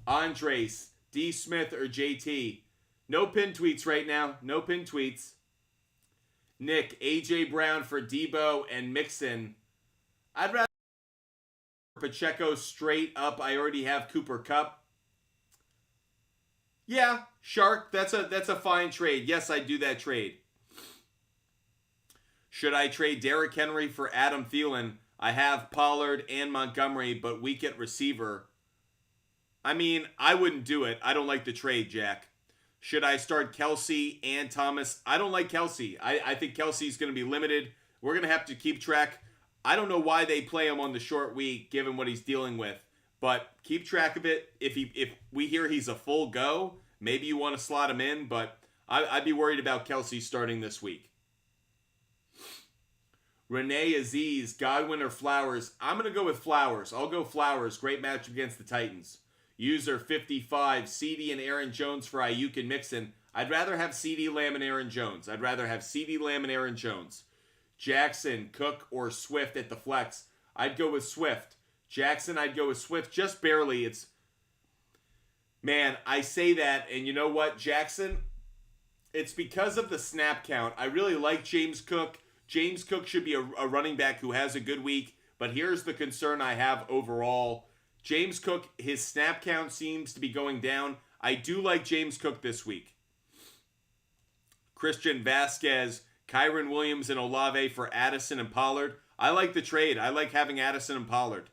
Andres, D. Smith or JT? No pin tweets right now. No pin tweets. Nick, A.J. Brown for Debo and Mixon. I'd rather Pacheco straight up. I already have Cooper Kupp. Yeah, Shark, that's a fine trade. Yes, I'd do that trade. Should I trade Derrick Henry for Adam Thielen? I have Pollard and Montgomery, but weak at receiver. I mean, I wouldn't do it. I don't like the trade, Jack. Should I start Kelsey and Thomas? I don't like Kelsey. I think Kelsey's going to be limited. We're going to have to keep track. I don't know why they play him on the short week, given what he's dealing with. But keep track of it. If we hear he's a full go, maybe you want to slot him in. But I'd be worried about Kelsey starting this week. Renee Aziz, Godwin or Flowers? I'm going to go with Flowers. I'll go Flowers. Great match against the Titans. User 55, CD and Aaron Jones for Ayuk and Mixon. I'd rather have CD Lamb and Aaron Jones. I'd rather have CD Lamb and Aaron Jones. Jackson, Cook, or Swift at the flex? I'd go with Swift. Jackson, I'd go with Swift just barely. Man, I say that, and you know what, Jackson? It's because of the snap count. I really like James Cook. James Cook should be a running back who has a good week, but here's the concern I have overall. James Cook, his snap count seems to be going down. I do like James Cook this week. Christian Vasquez, Kyron Williams, and Olave for Addison and Pollard. I like the trade. I like having Addison and Pollard.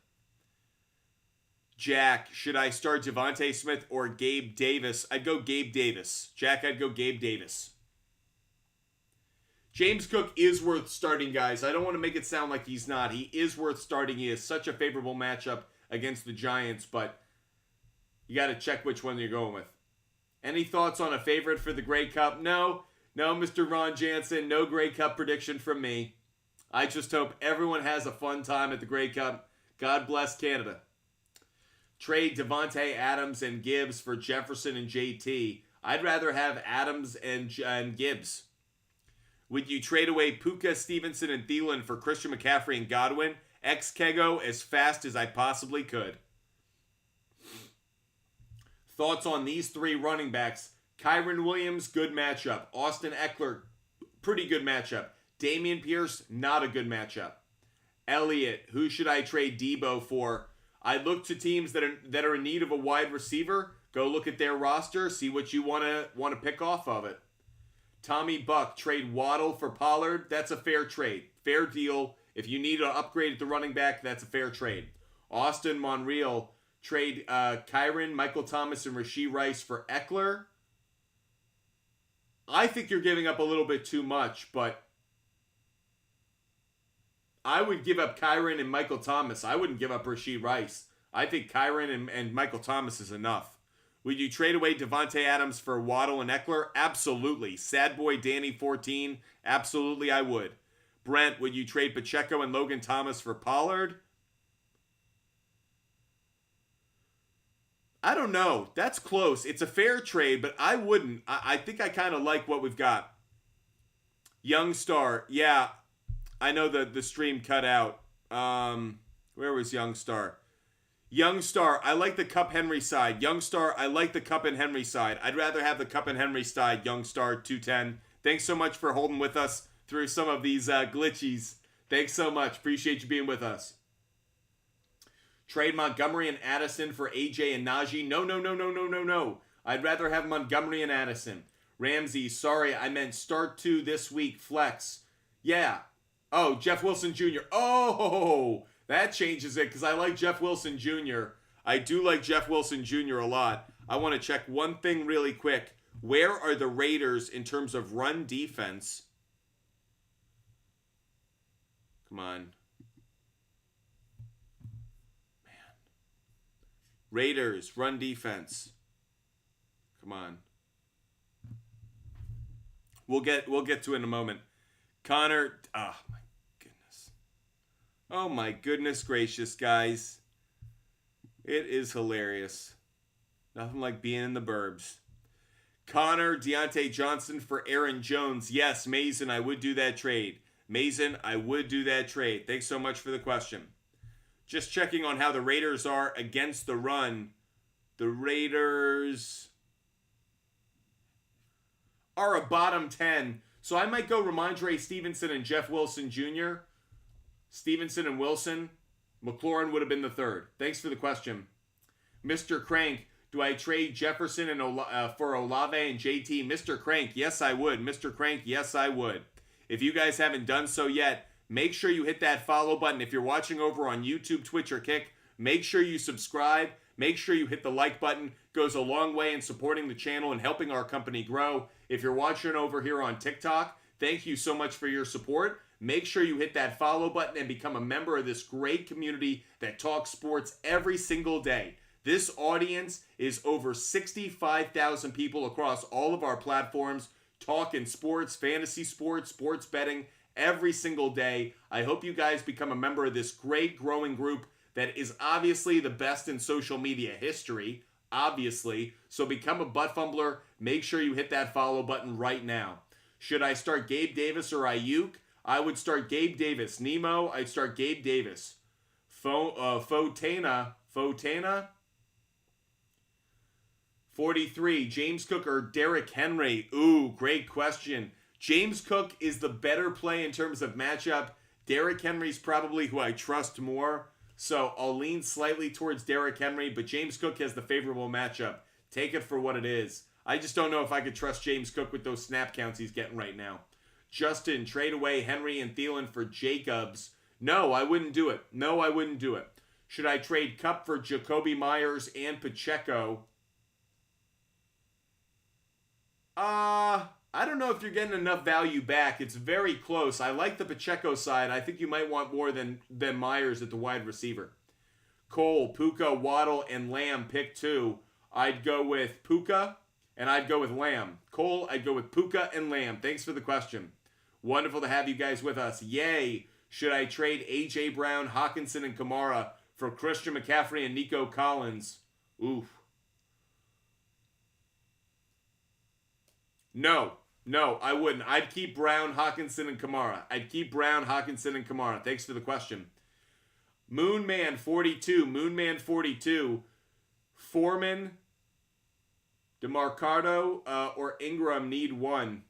Jack, should I start Devontae Smith or Gabe Davis? I'd go Gabe Davis. Jack, I'd go Gabe Davis. James Cook is worth starting, guys. I don't want to make it sound like he's not. He is worth starting. He is such a favorable matchup against the Giants, but you got to check which one you're going with. Any thoughts on a favorite for the Grey Cup? No, Mr. Ron Jansen, no Grey Cup prediction from me. I just hope everyone has a fun time at the Grey Cup. God bless Canada. Trade Devontae Adams and Gibbs for Jefferson and JT. I'd rather have Adams and Gibbs. Would you trade away Puka, Stevenson, and Thielen for Christian McCaffrey and Godwin? Ex-Kego as fast as I possibly could. Thoughts on these three running backs? Kyron Williams, good matchup. Austin Eckler, pretty good matchup. Dameon Pierce, not a good matchup. Elliott, who should I trade Debo for? I look to teams that are in need of a wide receiver. Go look at their roster, see what you want to pick off of it. Tommy Buck, trade Waddle for Pollard. That's a fair trade. Fair deal. If you need an upgrade at the running back, that's a fair trade. Austin Monreal, trade Kyron, Michael Thomas, and Rashee Rice for Eckler. I think you're giving up a little bit too much, but I would give up Kyron and Michael Thomas. I wouldn't give up Rashee Rice. I think Kyron and Michael Thomas is enough. Would you trade away Devontae Adams for Waddle and Eckler? Absolutely. Sad Boy Danny 14. Absolutely, I would. Brent, would you trade Pacheco and Logan Thomas for Pollard? I don't know. That's close. It's a fair trade, but I wouldn't. I think I kind of like what we've got. Young Star. Yeah, I know the stream cut out. Where was Young Star? Young Star, I like the Cup Henry side. Young Star, I like the Cup and Henry side. I'd rather have the Cup and Henry side. Young Star 210. Thanks so much for holding with us through some of these glitchies. Thanks so much. Appreciate you being with us. Trade Montgomery and Addison for AJ and Najee. No. I'd rather have Montgomery and Addison. Ramsey, sorry, I meant start 2 this week. Flex. Yeah. Oh, Jeff Wilson Jr. Oh, that changes it because I like Jeff Wilson Jr. I do like Jeff Wilson Jr. a lot. I want to check one thing really quick. Where are the Raiders in terms of run defense? Come on. Raiders, run defense. Come on. We'll get to it in a moment. Connor, oh my goodness. Oh my goodness gracious, guys. It is hilarious. Nothing like being in the burbs. Connor, Deontay Johnson for Aaron Jones. Yes, Mason, I would do that trade. Mason, I would do that trade. Thanks so much for the question. Just checking on how the Raiders are against the run. The Raiders are a bottom 10. So I might go Ramondre Stevenson and Jeff Wilson Jr. Stevenson and Wilson. McLaurin would have been the third. Thanks for the question. Mr. Crank, do I trade Jefferson and for Olave and JT? Mr. Crank, yes I would. Mr. Crank, yes I would. If you guys haven't done so yet, make sure you hit that follow button. If you're watching over on YouTube, Twitch, or Kick, make sure you subscribe. Make sure you hit the like button. Goes a long way in supporting the channel and helping our company grow. If you're watching over here on TikTok, thank you so much for your support. Make sure you hit that follow button and become a member of this great community that talks sports every single day. This audience is over 65,000 people across all of our platforms, talking sports, fantasy sports, sports betting, every single day. I hope you guys become a member of this great growing group that is obviously the best in social media history, obviously. So become a butt fumbler. Make sure you hit that follow button right now. Should I start Gabe Davis or Ayuk? I would start Gabe Davis. Nemo, I'd start Gabe Davis. Fotana, 43, James Cook or Derrick Henry? Ooh, great question. James Cook is the better play in terms of matchup. Derrick Henry's probably who I trust more. So I'll lean slightly towards Derrick Henry, but James Cook has the favorable matchup. Take it for what it is. I just don't know if I could trust James Cook with those snap counts he's getting right now. Justin, trade away Henry and Thielen for Jacobs. No, I wouldn't do it. No, I wouldn't do it. Should I trade Kupp for Jacoby Myers and Pacheco? I don't know if you're getting enough value back. It's very close. I like the Pacheco side. I think you might want more than Myers at the wide receiver. Cole, Puka, Waddle, and Lamb, pick 2. I'd go with Puka, and I'd go with Lamb. Cole, I'd go with Puka and Lamb. Thanks for the question. Wonderful to have you guys with us. Yay! Should I trade A.J. Brown, Hawkinson, and Kamara for Christian McCaffrey and Nico Collins? Oof. No, I wouldn't. I'd keep Brown, Hawkinson, and Kamara. Thanks for the question. Moonman42. Foreman, DeMarcado, or Ingram need one.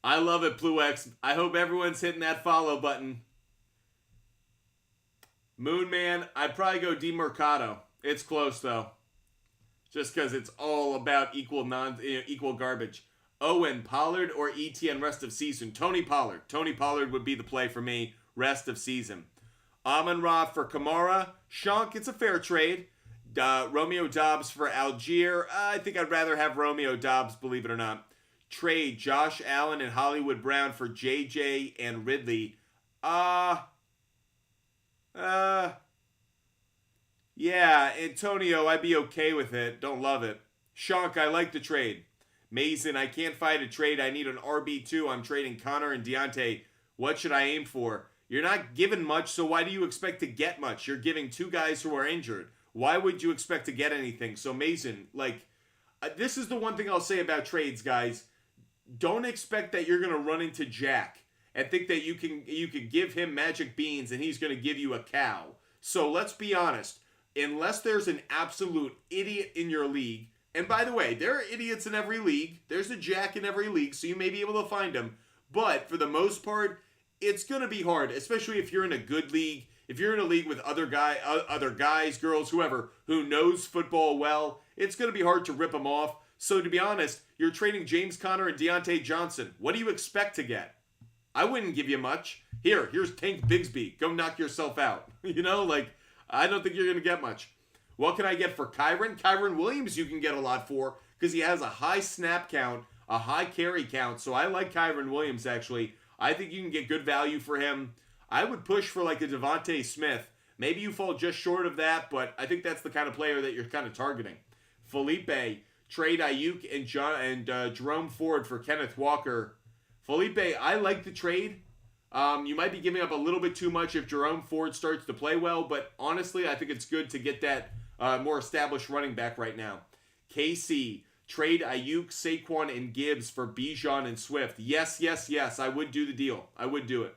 I love it, Blue X. I hope everyone's hitting that follow button. Moonman, I'd probably go DeMarcado. It's close, though. Just because it's all about equal garbage. Owen, Pollard, or ETN rest of season? Tony Pollard. Tony Pollard would be the play for me rest of season. Amon-Ra for Kamara. Shonk, it's a fair trade. Romeo Dobbs for Algier. I think I'd rather have Romeo Dobbs, believe it or not. Trade Josh Allen and Hollywood Brown for JJ and Ridley. Yeah, Antonio, I'd be okay with it. Don't love it. Shonk, I like the trade. Mason, I can't find a trade. I need an RB2. I'm trading Connor and Deontay. What should I aim for? You're not giving much, so why do you expect to get much? You're giving two guys who are injured. Why would you expect to get anything? So, Mason, this is the one thing I'll say about trades, guys. Don't expect that you're going to run into Jack and think that you can give him magic beans and he's going to give you a cow. So let's be honest. Unless there's an absolute idiot in your league, and by the way, there are idiots in every league. There's a Jack in every league, so you may be able to find them. But for the most part, it's going to be hard, especially if you're in a good league. If you're in a league with other guys, girls, whoever, who knows football well, it's going to be hard to rip them off. So to be honest, you're trading James Conner and Deontay Johnson. What do you expect to get? I wouldn't give you much. Here's Tank Bigsby. Go knock yourself out. I don't think you're going to get much. What can I get for Kyren? Kyren Williams you can get a lot for because he has a high snap count, a high carry count. So I like Kyren Williams, actually. I think you can get good value for him. I would push for like a Devontae Smith. Maybe you fall just short of that, but I think that's the kind of player that you're kind of targeting. Felipe, trade Ayuk and Jerome Ford for Kenneth Walker. Felipe, I like the trade. You might be giving up a little bit too much if Jerome Ford starts to play well, but honestly, I think it's good to get that more established running back right now. KC, trade Ayuk, Saquon, and Gibbs for Bijan and Swift. Yes. I would do the deal. I would do it.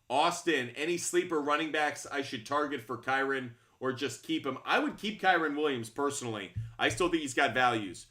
Austin, any sleeper running backs I should target for Kyren or just keep him? I would keep Kyren Williams personally. I still think he's got values.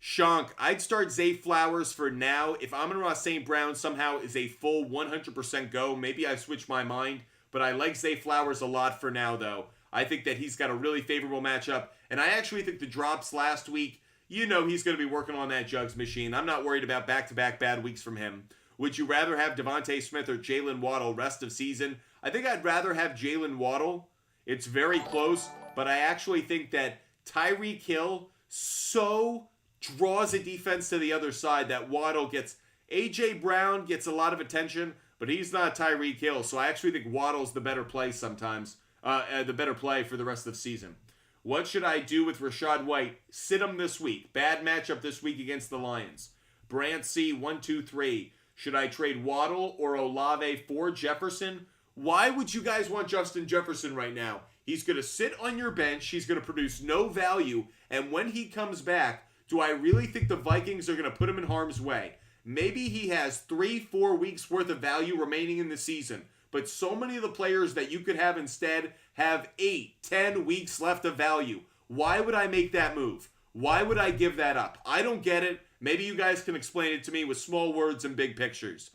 Shonk, I'd start Zay Flowers for now. If Amon-Ra St. Brown somehow is a full 100% go, maybe I switch my mind. But I like Zay Flowers a lot for now, though. I think that he's got a really favorable matchup. And I actually think the drops last week, he's going to be working on that jugs machine. I'm not worried about back-to-back bad weeks from him. Would you rather have Devontae Smith or Jalen Waddle rest of season? I think I'd rather have Jalen Waddle. It's very close, but I actually think that Tyreek Hill so draws a defense to the other side that Waddle gets. A.J. Brown gets a lot of attention, but he's not Tyreek Hill, so I actually think Waddle's the better play sometimes, the better play for the rest of the season. What should I do with Rachaad White? Sit him this week. Bad matchup this week against the Lions. Brant C. 123. Should I trade Waddle or Olave for Jefferson? Why would you guys want Justin Jefferson right now? He's going to sit on your bench. He's going to produce no value. And when he comes back, do I really think the Vikings are going to put him in harm's way? Maybe he has 3-4 weeks worth of value remaining in the season. But so many of the players that you could have instead have 8-10 weeks left of value. Why would I make that move? Why would I give that up? I don't get it. Maybe you guys can explain it to me with small words and big pictures.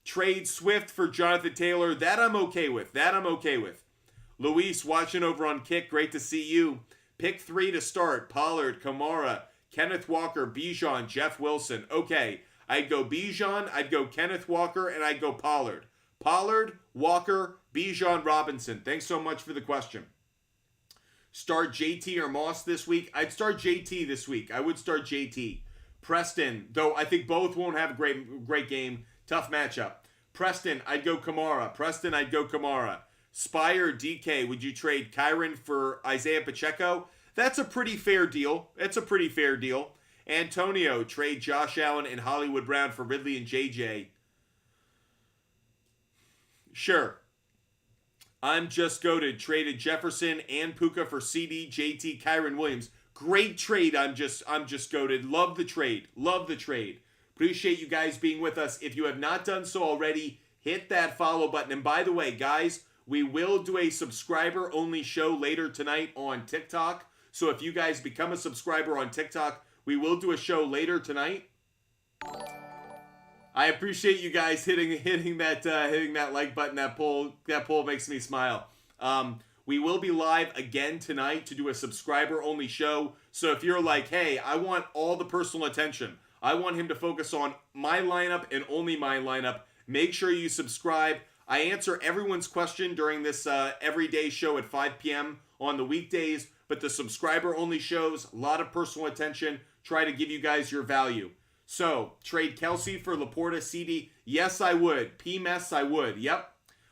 Trade Swift for Jonathan Taylor. That I'm okay with. Luis, watching over on Kick. Great to see you. Pick 3 to start. Pollard, Kamara, Kenneth Walker, Bijan, Jeff Wilson. Okay, I'd go Bijan, I'd go Kenneth Walker, and I'd go Pollard. Pollard, Walker, Bijan, Robinson. Thanks so much for the question. Start JT or Moss this week? I'd start JT this week. I would start JT. Preston, though I think both won't have a great game. Tough matchup. Preston, I'd go Kamara. Spire, DK, would you trade Kyren for Isaiah Pacheco? That's a pretty fair deal. Antonio, trade Josh Allen and Hollywood Brown for Ridley and JJ. Sure. I'm just goated. Traded Jefferson and Puka for CD, JT, Kyren Williams. Great trade. I'm just goated. Love the trade. Appreciate you guys being with us. If you have not done so already, hit that follow button. And by the way, guys, we will do a subscriber-only show later tonight on TikTok. So if you guys become a subscriber on TikTok, we will do a show later tonight. I appreciate you guys hitting that like button. That poll makes me smile. We will be live again tonight to do a subscriber-only show. So if you're like, hey, I want all the personal attention, I want him to focus on my lineup and only my lineup, make sure you subscribe. I answer everyone's question during this everyday show at 5 p.m. on the weekdays, but the subscriber-only shows, a lot of personal attention, try to give you guys your value. So, trade Kelsey for Laporta, CD. Yes, I would. PMS, I would. Yep.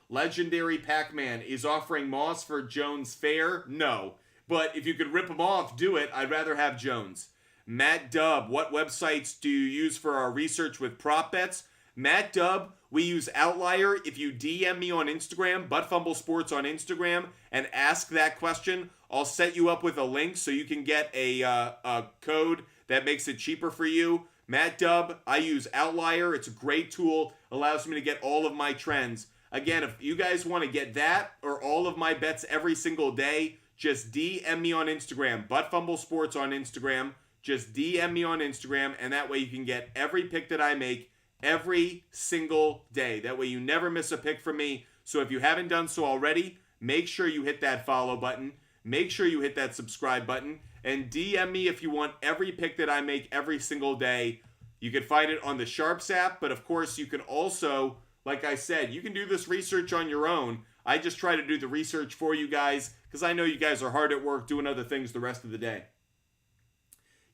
Legendary Pac-Man is offering Moss for Jones fair? No. But if you could rip him off, do it. I'd rather have Jones. Matt Dubb, what websites do you use for our research with prop bets? Matt Dubb, we use Outlier. If you DM me on Instagram, Butt Sports on Instagram, and ask that question, I'll set you up with a link so you can get a code that makes it cheaper for you. Matt Dubb, I use Outlier. It's a great tool. Allows me to get all of my trends. Again, if you guys want to get that or all of my bets every single day, just DM me on Instagram. Butt Sports on Instagram. Just DM me on Instagram, and that way you can get every pick that I make every single day. That way you never miss a pick from me. So if you haven't done so already, make sure you hit that follow button. Make sure you hit that subscribe button. And DM me if you want every pick that I make every single day. You can find it on the SHARPZ app, but of course you can also, like I said, you can do this research on your own. I just try to do the research for you guys because I know you guys are hard at work doing other things the rest of the day.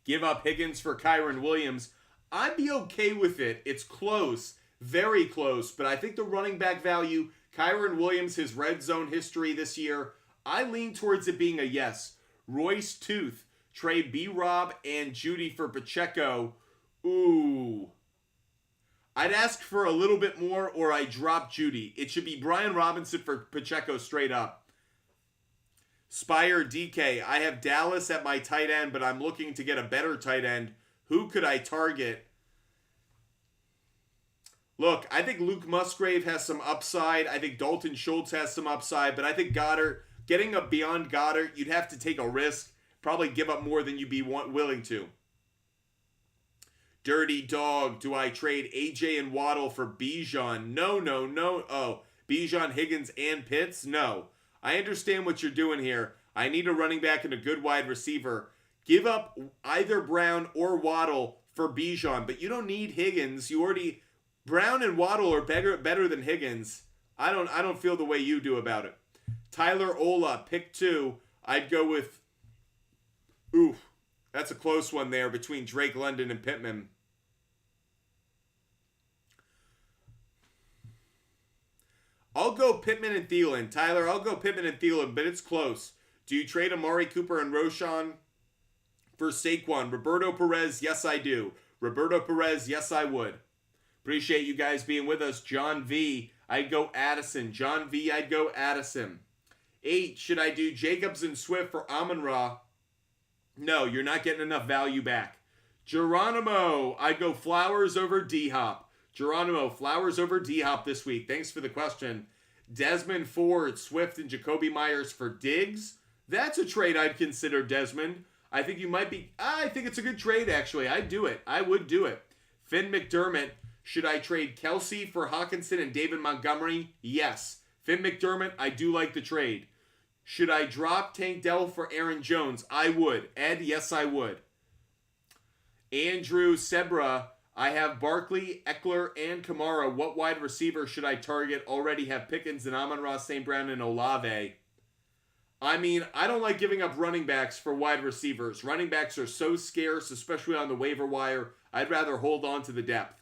Give up Higgins for Kyren Williams. I'd be okay with it. It's close, very close, but I think the running back value, Kyren Williams, his red zone history this year, I lean towards it being a yes. Royce Tooth, trade B-Rob and Judy for Pacheco. Ooh. I'd ask for a little bit more or I drop Judy. It should be Brian Robinson for Pacheco straight up. Spire DK, I have Dallas at my tight end, but I'm looking to get a better tight end. Who could I target? Look, I think Luke Musgrave has some upside. I think Dalton Schultz has some upside, but I think Goddard, getting up beyond Goddard, you'd have to take a risk. Probably give up more than you'd be willing to. Dirty Dog, do I trade AJ and Waddle for Bijan? No. Oh, Bijan, Higgins, and Pitts? No. I understand what you're doing here. I need a running back and a good wide receiver. Give up either Brown or Waddle for Bijan, but you don't need Higgins. Brown and Waddle are better than Higgins. I don't feel the way you do about it. Tyler Ola, pick 2. I'd go with, that's a close one there between Drake London and Pittman. I'll go Pittman and Thielen. Tyler, I'll go Pittman and Thielen, but it's close. Do you trade Amari Cooper and Roshan for Saquon? Roberto Perez, yes I do. Roberto Perez, yes I would. Appreciate you guys being with us. John V, I'd go Addison. John V, I'd go Addison. 8, should I do Jacobs and Swift for Amon-Ra? No, you're not getting enough value back. Geronimo, I'd go Flowers over D-Hop. Geronimo, Flowers over D-Hop this week. Thanks for the question. Desmond Ford, Swift, and Jacoby Myers for Diggs. That's a trade I'd consider, Desmond. I think it's a good trade, actually. I'd do it. I would do it. Finn McDermott, should I trade Kelsey for Hawkinson and David Montgomery? Yes. Finn McDermott, I do like the trade. Should I drop Tank Dell for Aaron Jones? I would. Ed, yes, I would. Andrew Sebra, I have Barkley, Eckler, and Kamara. What wide receiver should I target? Already have Pickens and Amon-Ra, St. Brown, and Olave. I mean, I don't like giving up running backs for wide receivers. Running backs are so scarce, especially on the waiver wire. I'd rather hold on to the depth.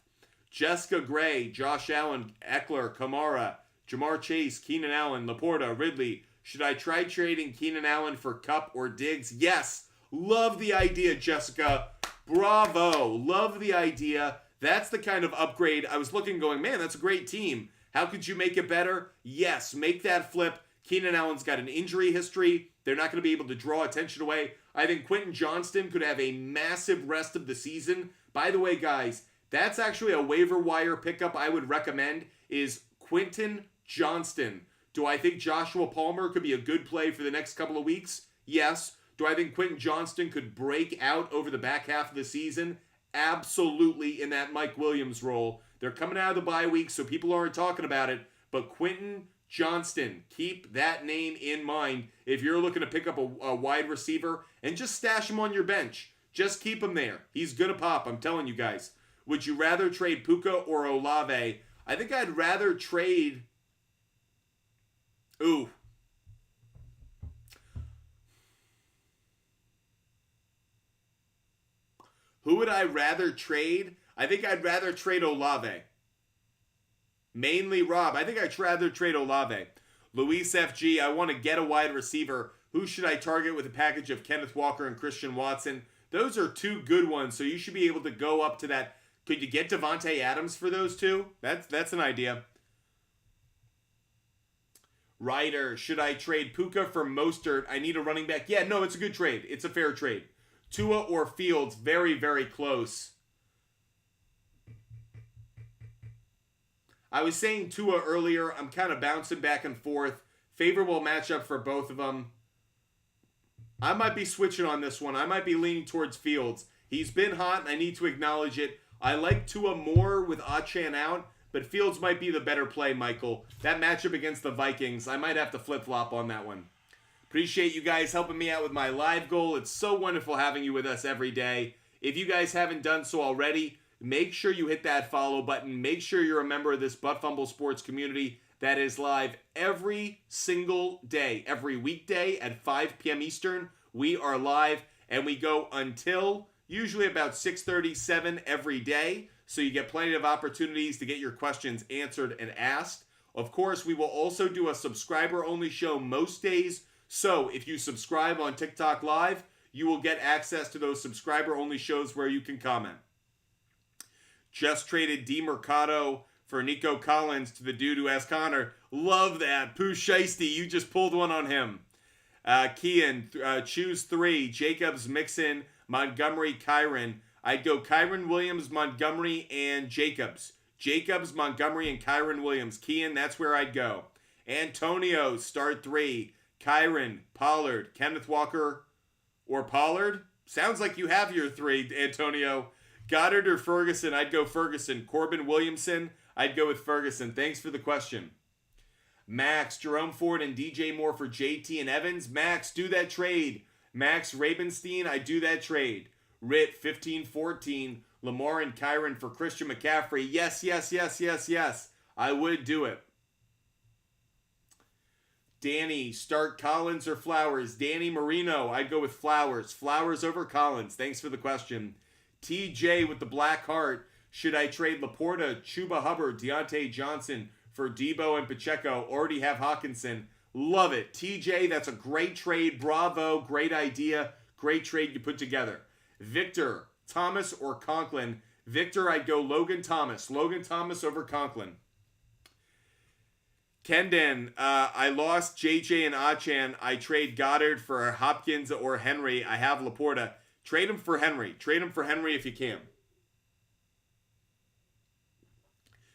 Jessica Gray, Josh Allen, Eckler, Kamara, Jamar Chase, Keenan Allen, Laporta, Ridley. Should I try trading Keenan Allen for Kupp or Diggs? Yes. Love the idea, Jessica. Bravo. Love the idea. That's the kind of upgrade I was looking going, man, that's a great team. How could you make it better? Yes, make that flip. Keenan Allen's got an injury history. They're not going to be able to draw attention away. I think Quentin Johnston could have a massive rest of the season. By the way, guys, that's actually a waiver wire pickup I would recommend is Quentin Johnston. Do I think Joshua Palmer could be a good play for the next couple of weeks? Yes. Do I think Quentin Johnston could break out over the back half of the season? Absolutely, in that Mike Williams role. They're coming out of the bye week, so people aren't talking about it. But Quentin Johnston, keep that name in mind if you're looking to pick up a wide receiver and just stash him on your bench. Just keep him there. He's going to pop, I'm telling you guys. Would you rather trade Puka or Olave? I think I'd rather trade... Ooh. Who would I rather trade? I think I'd rather trade Olave. Mainly Rob. I think I'd rather trade Olave. Luis FG, I want to get a wide receiver. Who should I target with a package of Kenneth Walker and Christian Watson? Those are two good ones, so you should be able to go up to that. Could you get Devontae Adams for those two? That's an idea. Ryder, should I trade Puka for Mostert? I need a running back. Yeah, no, it's a good trade. It's a fair trade. Tua or Fields, very, very close. I was saying Tua earlier. I'm kind of bouncing back and forth. Favorable matchup for both of them. I might be switching on this one. I might be leaning towards Fields. He's been hot, and I need to acknowledge it. I like Tua more with Achan out, but Fields might be the better play, Michael. That matchup against the Vikings, I might have to flip-flop on that one. Appreciate you guys helping me out with my live goal. It's so wonderful having you with us every day. If you guys haven't done so already, make sure you hit that follow button. Make sure you're a member of this Butt Fumble Sports community that is live every single day. Every weekday at 5 p.m. Eastern, we are live, and we go until usually about 6:30, 7 every day. So you get plenty of opportunities to get your questions answered and asked. Of course, we will also do a subscriber-only show most days. So if you subscribe on TikTok Live, you will get access to those subscriber-only shows where you can comment. Just traded DeMercado for Nico Collins to the dude who asked Connor. Love that. Pooh Shiesty, you just pulled one on him. Kian, choose 3. Jacobs, Mixon, Montgomery, Kyron. I'd go Kyron Williams, Montgomery, and Jacobs. Jacobs, Montgomery, and Kyron Williams. Kian, that's where I'd go. Antonio, start 3. Kyron, Pollard, Kenneth Walker, or Pollard? Sounds like you have your 3, Antonio. Goddard or Ferguson? I'd go Ferguson. Corbin Williamson? I'd go with Ferguson. Thanks for the question. Max, Jerome Ford, and DJ Moore for JT and Evans. Max, do that trade. Max Rabenstein, I do that trade. Rit, 15-14. Lamar and Kyron for Christian McCaffrey. Yes, yes, yes, yes, yes. I would do it. Danny, start Collins or Flowers? Danny Marino, I'd go with Flowers. Flowers over Collins. Thanks for the question. TJ with the black heart. Should I trade Laporta, Chuba Hubbard, Deontay Johnson for Debo and Pacheco? Already have Hawkinson. Love it. TJ, that's a great trade. Bravo. Great idea. Great trade you put together. Victor, Thomas or Conklin? Victor, I'd go Logan Thomas. Logan Thomas over Conklin. Kendon, I lost JJ and Achan. I trade Goddard for Hopkins or Henry. I have Laporta. Trade him for Henry. Trade him for Henry if you can.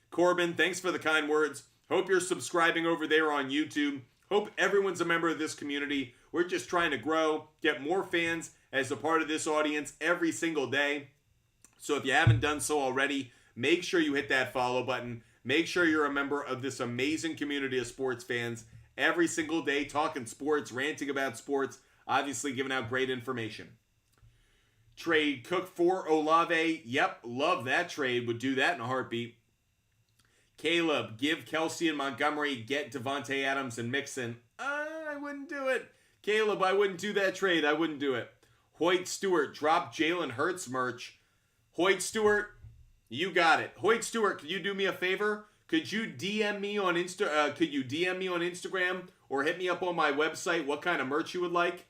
Corbin, thanks for the kind words. Hope you're subscribing over there on YouTube. Hope everyone's a member of this community. We're just trying to grow, get more fans as a part of this audience every single day. So if you haven't done so already, make sure you hit that follow button. Make sure you're a member of this amazing community of sports fans every single day, talking sports, ranting about sports, obviously giving out great information. Trade Cook for Olave. Yep, love that trade. Would do that in a heartbeat. Caleb, give Kelsey and Montgomery, get Devontae Adams and Mixon. I wouldn't do it. Caleb, I wouldn't do that trade. I wouldn't do it. Hoyt Stewart, drop Jalen Hurts merch. Hoyt Stewart, you got it. Hoyt Stewart, could you do me a favor? Could you DM me on Instagram or hit me up on my website what kind of merch you would like?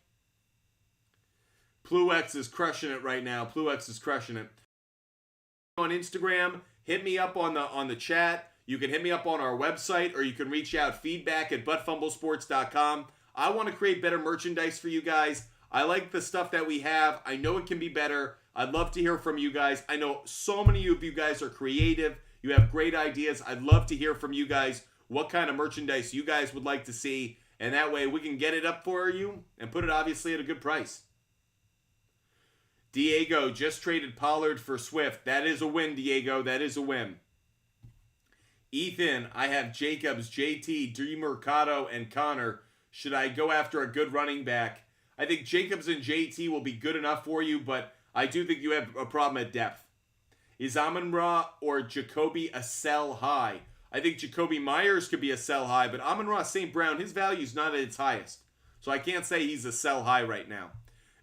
Pluex is crushing it right now. Pluex is crushing it. On Instagram, hit me up on the chat. You can hit me up on our website, or you can reach out, feedback@buttfumblesports.com. I want to create better merchandise for you guys. I like the stuff that we have. I know it can be better. I'd love to hear from you guys. I know so many of you guys are creative. You have great ideas. I'd love to hear from you guys what kind of merchandise you guys would like to see. And that way we can get it up for you and put it obviously at a good price. Diego just traded Pollard for Swift. That is a win, Diego. That is a win. Ethan, I have Jacobs, JT, DeMercado, and Connor. Should I go after a good running back? I think Jacobs and JT will be good enough for you, but I do think you have a problem at depth. Is Amon-Ra or Jacoby a sell high? I think Jacoby Myers could be a sell high, but Amon-Ra St. Brown, his value is not at its highest. So I can't say he's a sell high right now.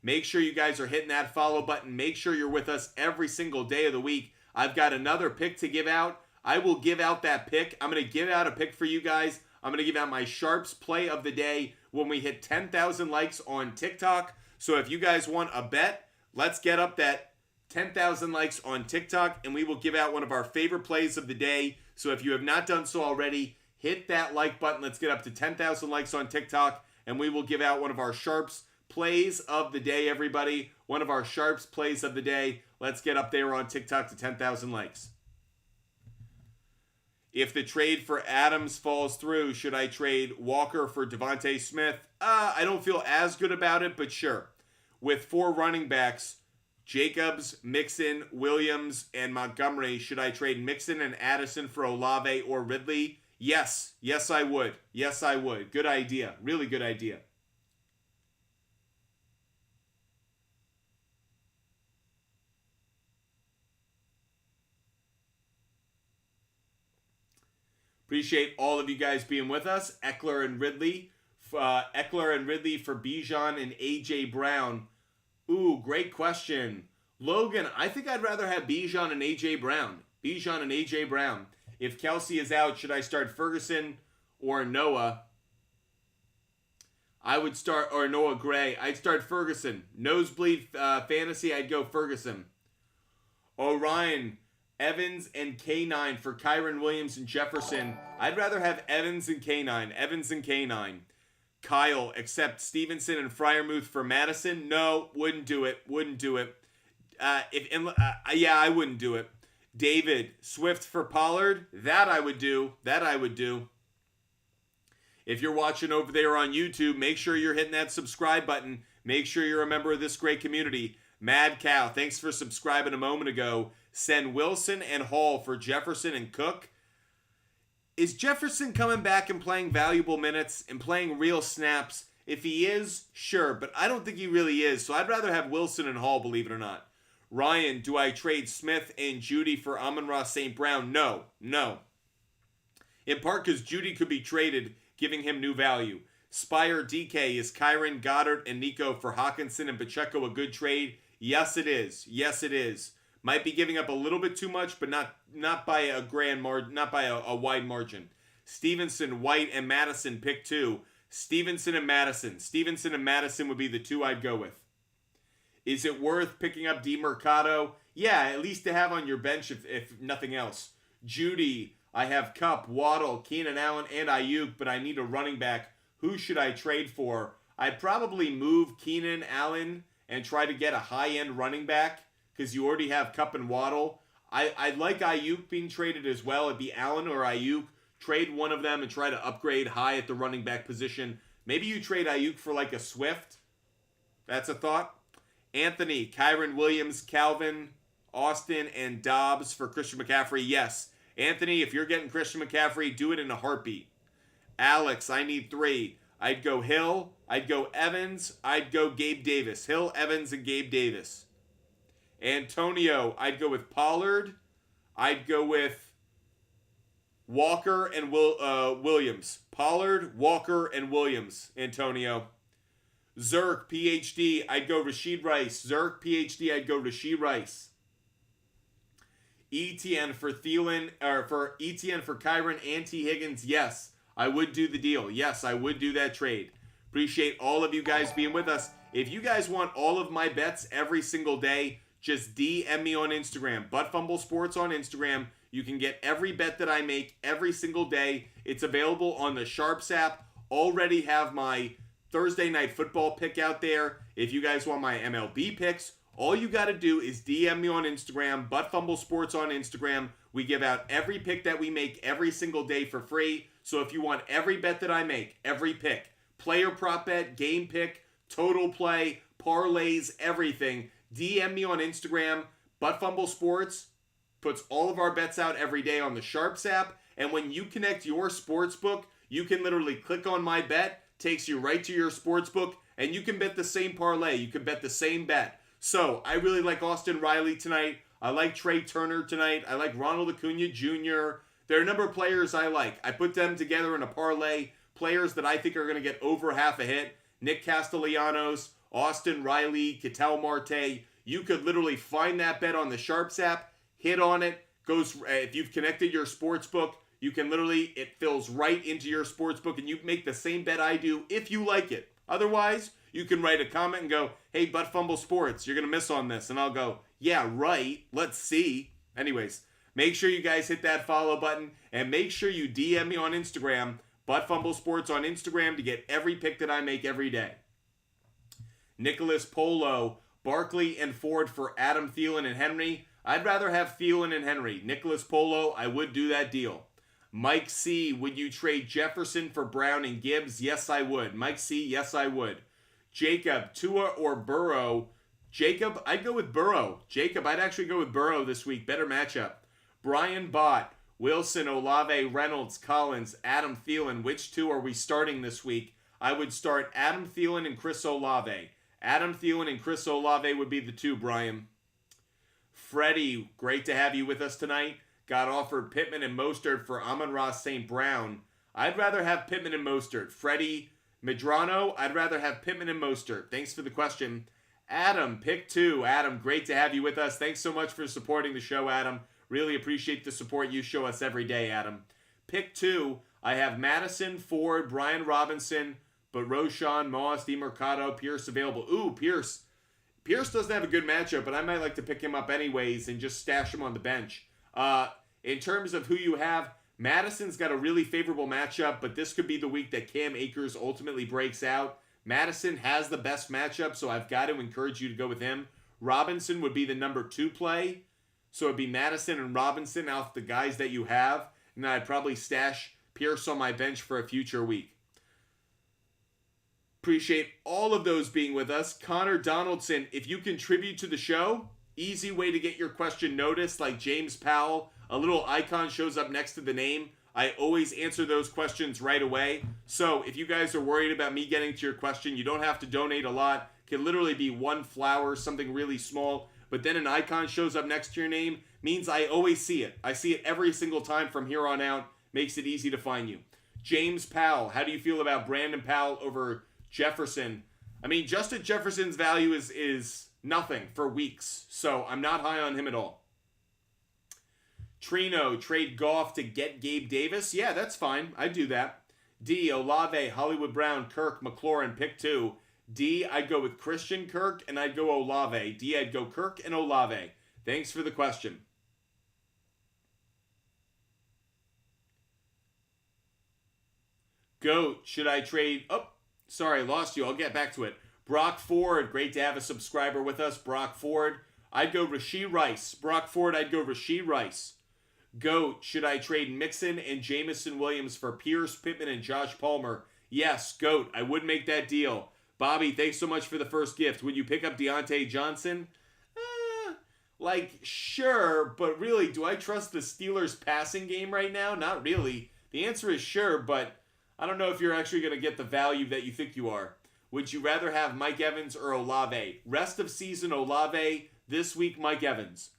Make sure you guys are hitting that follow button. Make sure you're with us every single day of the week. I've got another pick to give out. I will give out that pick. I'm going to give out a pick for you guys. I'm going to give out my SHARPZ play of the day when we hit 10,000 likes on TikTok. So if you guys want a bet, let's get up that 10,000 likes on TikTok, and we will give out one of our favorite plays of the day. So if you have not done so already, hit that like button. Let's get up to 10,000 likes on TikTok, and we will give out one of our SHARPZ plays of the day, everybody. One of our SHARPZ plays of the day. Let's get up there on TikTok to 10,000 likes. If the trade for Adams falls through, should I trade Walker for Devontae Smith? I don't feel as good about it, but sure. With 4 running backs, Jacobs, Mixon, Williams, and Montgomery, should I trade Mixon and Addison for Olave or Ridley? Yes. Yes, I would. Yes, I would. Good idea. Really good idea. Appreciate all of you guys being with us. Eckler and Ridley for Bijan and A.J. Brown. Ooh, great question. Logan, I think I'd rather have Bijan and A.J. Brown. Bijan and A.J. Brown. If Kelsey is out, should I start Ferguson or Noah? I would start, or Noah Gray. I'd start Ferguson. Nosebleed fantasy, I'd go Ferguson. Orion, Evans and K9 for Kyron Williams and Jefferson. I'd rather have Evans and K9. Evans and K9. Kyle, accept Stevenson and Freiermuth for Madison. No, wouldn't do it. Wouldn't do it. Yeah, I wouldn't do it. David, Swift for Pollard. That I would do. That I would do. If you're watching over there on YouTube, make sure you're hitting that subscribe button. Make sure you're a member of this great community. Mad Cow, thanks for subscribing a moment ago. Send Wilson and Hall for Jefferson and Cook. Is Jefferson coming back and playing valuable minutes and playing real snaps? If he is, sure, but I don't think he really is. So I'd rather have Wilson and Hall, believe it or not. Ryan, do I trade Smith and Judy for Amon-Ra St. Brown? No. In part because Judy could be traded, giving him new value. Spire DK, is Kyron, Goddard, and Nico for Hawkinson and Pacheco a good trade? Yes, it is. Yes, it is. Might be giving up a little bit too much, but not by a grand margin, not by a wide margin. Stevenson, White, and Madison pick 2. Stevenson and Madison. Stevenson and Madison would be the 2 I'd go with. Is it worth picking up DeMercado? Yeah, at least to have on your bench if nothing else. Judy, I have Kupp, Waddle, Keenan Allen, and Ayuk, but I need a running back. Who should I trade for? I'd probably move Keenan Allen and try to get a high-end running back because you already have Kupp and Waddle. I'd like Ayuk being traded as well. It'd be Allen or Ayuk. Trade one of them and try to upgrade high at the running back position. Maybe you trade Ayuk for like a Swift. That's a thought. Anthony, Kyron Williams, Calvin, Austin, and Dobbs for Christian McCaffrey. Yes. Anthony, if you're getting Christian McCaffrey, do it in a heartbeat. Alex, I need 3. I'd go Hill. I'd go Evans. I'd go Gabe Davis. Hill, Evans, and Gabe Davis. Antonio, I'd go with Pollard. I'd go with Walker and Williams. Pollard, Walker, and Williams. Antonio. Zerk, PhD, I'd go Rashid Rice. Zerk, PhD, I'd go Rashid Rice. ETN for Thielen, or for ETN for Kyron and T. Higgins. Yes, I would do the deal. Yes, I would do that trade. Appreciate all of you guys being with us. If you guys want all of my bets every single day, just DM me on Instagram. Butt Fumble Sports on Instagram. You can get every bet that I make every single day. It's available on the SHARPZ app. Already have my Thursday night football pick out there. If you guys want my MLB picks, all you got to do is DM me on Instagram, Butt Fumble Sports on Instagram. We give out every pick that we make every single day for free. So if you want every bet that I make, every pick, player prop bet, game pick, total play, parlays, everything, DM me on Instagram. Butt Fumble Sports puts all of our bets out every day on the SHARPZ app. And when you connect your sports book, you can literally click on my bet, takes you right to your sports book, and you can bet the same parlay. You can bet the same bet. So I really like Austin Riley tonight. I like Trey Turner tonight. I like Ronald Acuna Jr. There are a number of players I like. I put them together in a parlay. Players that I think are going to get over half a hit. Nick Castellanos, Austin Riley, Ketel Marte. You could literally find that bet on the SHARPZ app, hit on it, goes, if you've connected your sports book, you can literally, it fills right into your sports book and you make the same bet I do if you like it. Otherwise, you can write a comment and go, hey, Butt Fumble Sports, you're going to miss on this. And I'll go, yeah, right. Let's see. Anyways, make sure you guys hit that follow button and make sure you DM me on Instagram, Butt Fumble Sports on Instagram, to get every pick that I make every day. Nicholas Polo, Barkley and Ford for Adam Thielen and Henry. I'd rather have Thielen and Henry. Nicholas Polo, I would do that deal. Mike C, would you trade Jefferson for Brown and Gibbs? Yes, I would. Mike C, yes, I would. Jacob, Tua or Burrow? Jacob, I'd go with Burrow. Jacob, I'd actually go with Burrow this week. Better matchup. Brian Bott, Wilson, Olave, Reynolds, Collins, Adam Thielen. Which two are we starting this week? I would start Adam Thielen and Chris Olave. Adam Thielen and Chris Olave would be the two, Brian. Freddie, great to have you with us tonight. Got offered Pittman and Mostert for Amon-Ra St. Brown. I'd rather have Pittman and Mostert. Freddie Medrano, I'd rather have Pittman and Mostert. Thanks for the question. Adam, pick 2. Adam, great to have you with us. Thanks so much for supporting the show, Adam. Really appreciate the support you show us every day, Adam. Pick 2, I have Madison, Ford, Brian Robinson, but Roshan, Moss, DeMercado, Pierce available. Ooh, Pierce. Pierce doesn't have a good matchup, but I might like to pick him up anyways and just stash him on the bench. In terms of who you have, Madison's got a really favorable matchup, but this could be the week that Cam Akers ultimately breaks out. Madison has the best matchup, so I've got to encourage you to go with him. Robinson would be the number 2 play, so it'd be Madison and Robinson off the guys that you have, and then I'd probably stash Pierce on my bench for a future week. Appreciate all of those being with us. Connor Donaldson, if you contribute to the show, easy way to get your question noticed, like James Powell. A little icon shows up next to the name. I always answer those questions right away. So if you guys are worried about me getting to your question, you don't have to donate a lot. It can literally be one flower, something really small. But then an icon shows up next to your name. Means I always see it. I see it every single time from here on out. Makes it easy to find you. James Powell, how do you feel about Brandon Powell over Jefferson? I mean, Justin Jefferson's value is nothing for weeks. So I'm not high on him at all. Trino, trade Goff to get Gabe Davis? Yeah, that's fine. I'd do that. D, Olave, Hollywood Brown, Kirk, McLaurin, pick 2. D, I'd go with Christian Kirk, and I'd go Olave. D, I'd go Kirk and Olave. Thanks for the question. Goat, should I trade... Oh, sorry, lost you. I'll get back to it. Brock Ford, great to have a subscriber with us. Brock Ford, I'd go Rashee Rice. Brock Ford, I'd go Rashee Rice. Goat, should I trade Mixon and Jamison Williams for Pierce, Pittman, and Josh Palmer? Yes, Goat, I would make that deal. Bobby, thanks so much for the first gift. Would you pick up Deontay Johnson? Sure, but really, do I trust the Steelers' passing game right now? Not really. The answer is sure, but I don't know if you're actually going to get the value that you think you are. Would you rather have Mike Evans or Olave? Rest of season Olave, this week Mike Evans.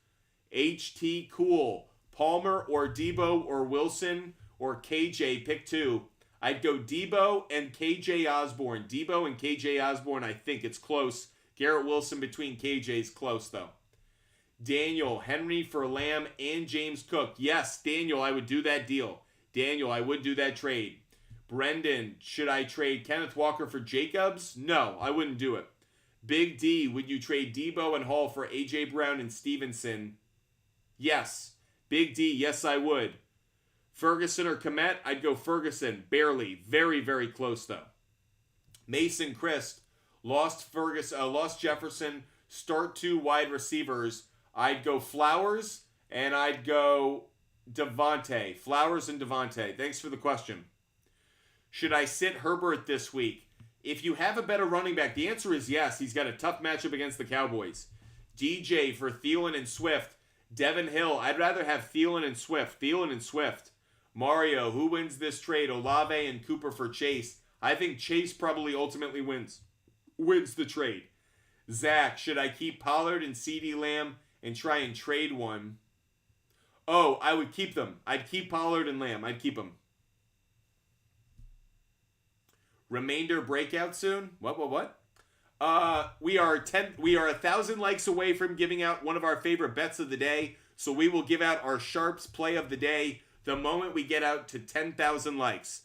HT Cool. Palmer or Debo or Wilson or KJ, pick 2. I'd go Debo and KJ Osborne. Debo and KJ Osborne, I think it's close. Garrett Wilson between KJ's close, though. Daniel, Henry for Lamb and James Cook. Yes, Daniel, I would do that deal. Daniel, I would do that trade. Brendan, should I trade Kenneth Walker for Jacobs? No, I wouldn't do it. Big D, would you trade Debo and Hall for A.J. Brown and Stevenson? Yes. Big D, yes, I would. Ferguson or Kmet? I'd go Ferguson. Barely. Very, very close, though. Mason Christ, lost Jefferson, start 2 wide receivers. I'd go Flowers, and I'd go Devontae. Flowers and Devontae. Thanks for the question. Should I sit Herbert this week? If you have a better running back, the answer is yes. He's got a tough matchup against the Cowboys. DJ for Thielen and Swift. Devin Hill, I'd rather have Thielen and Swift. Thielen and Swift. Mario, who wins this trade? Olave and Cooper for Chase. I think Chase probably ultimately wins the trade. Zach, should I keep Pollard and CeeDee Lamb and try and trade one? Oh, I would keep them. I'd keep Pollard and Lamb. I'd keep them. Remainder breakout soon? What? We are 1,000 likes away from giving out one of our favorite bets of the day. So we will give out our Sharps play of the day the moment we get out to 10,000 likes.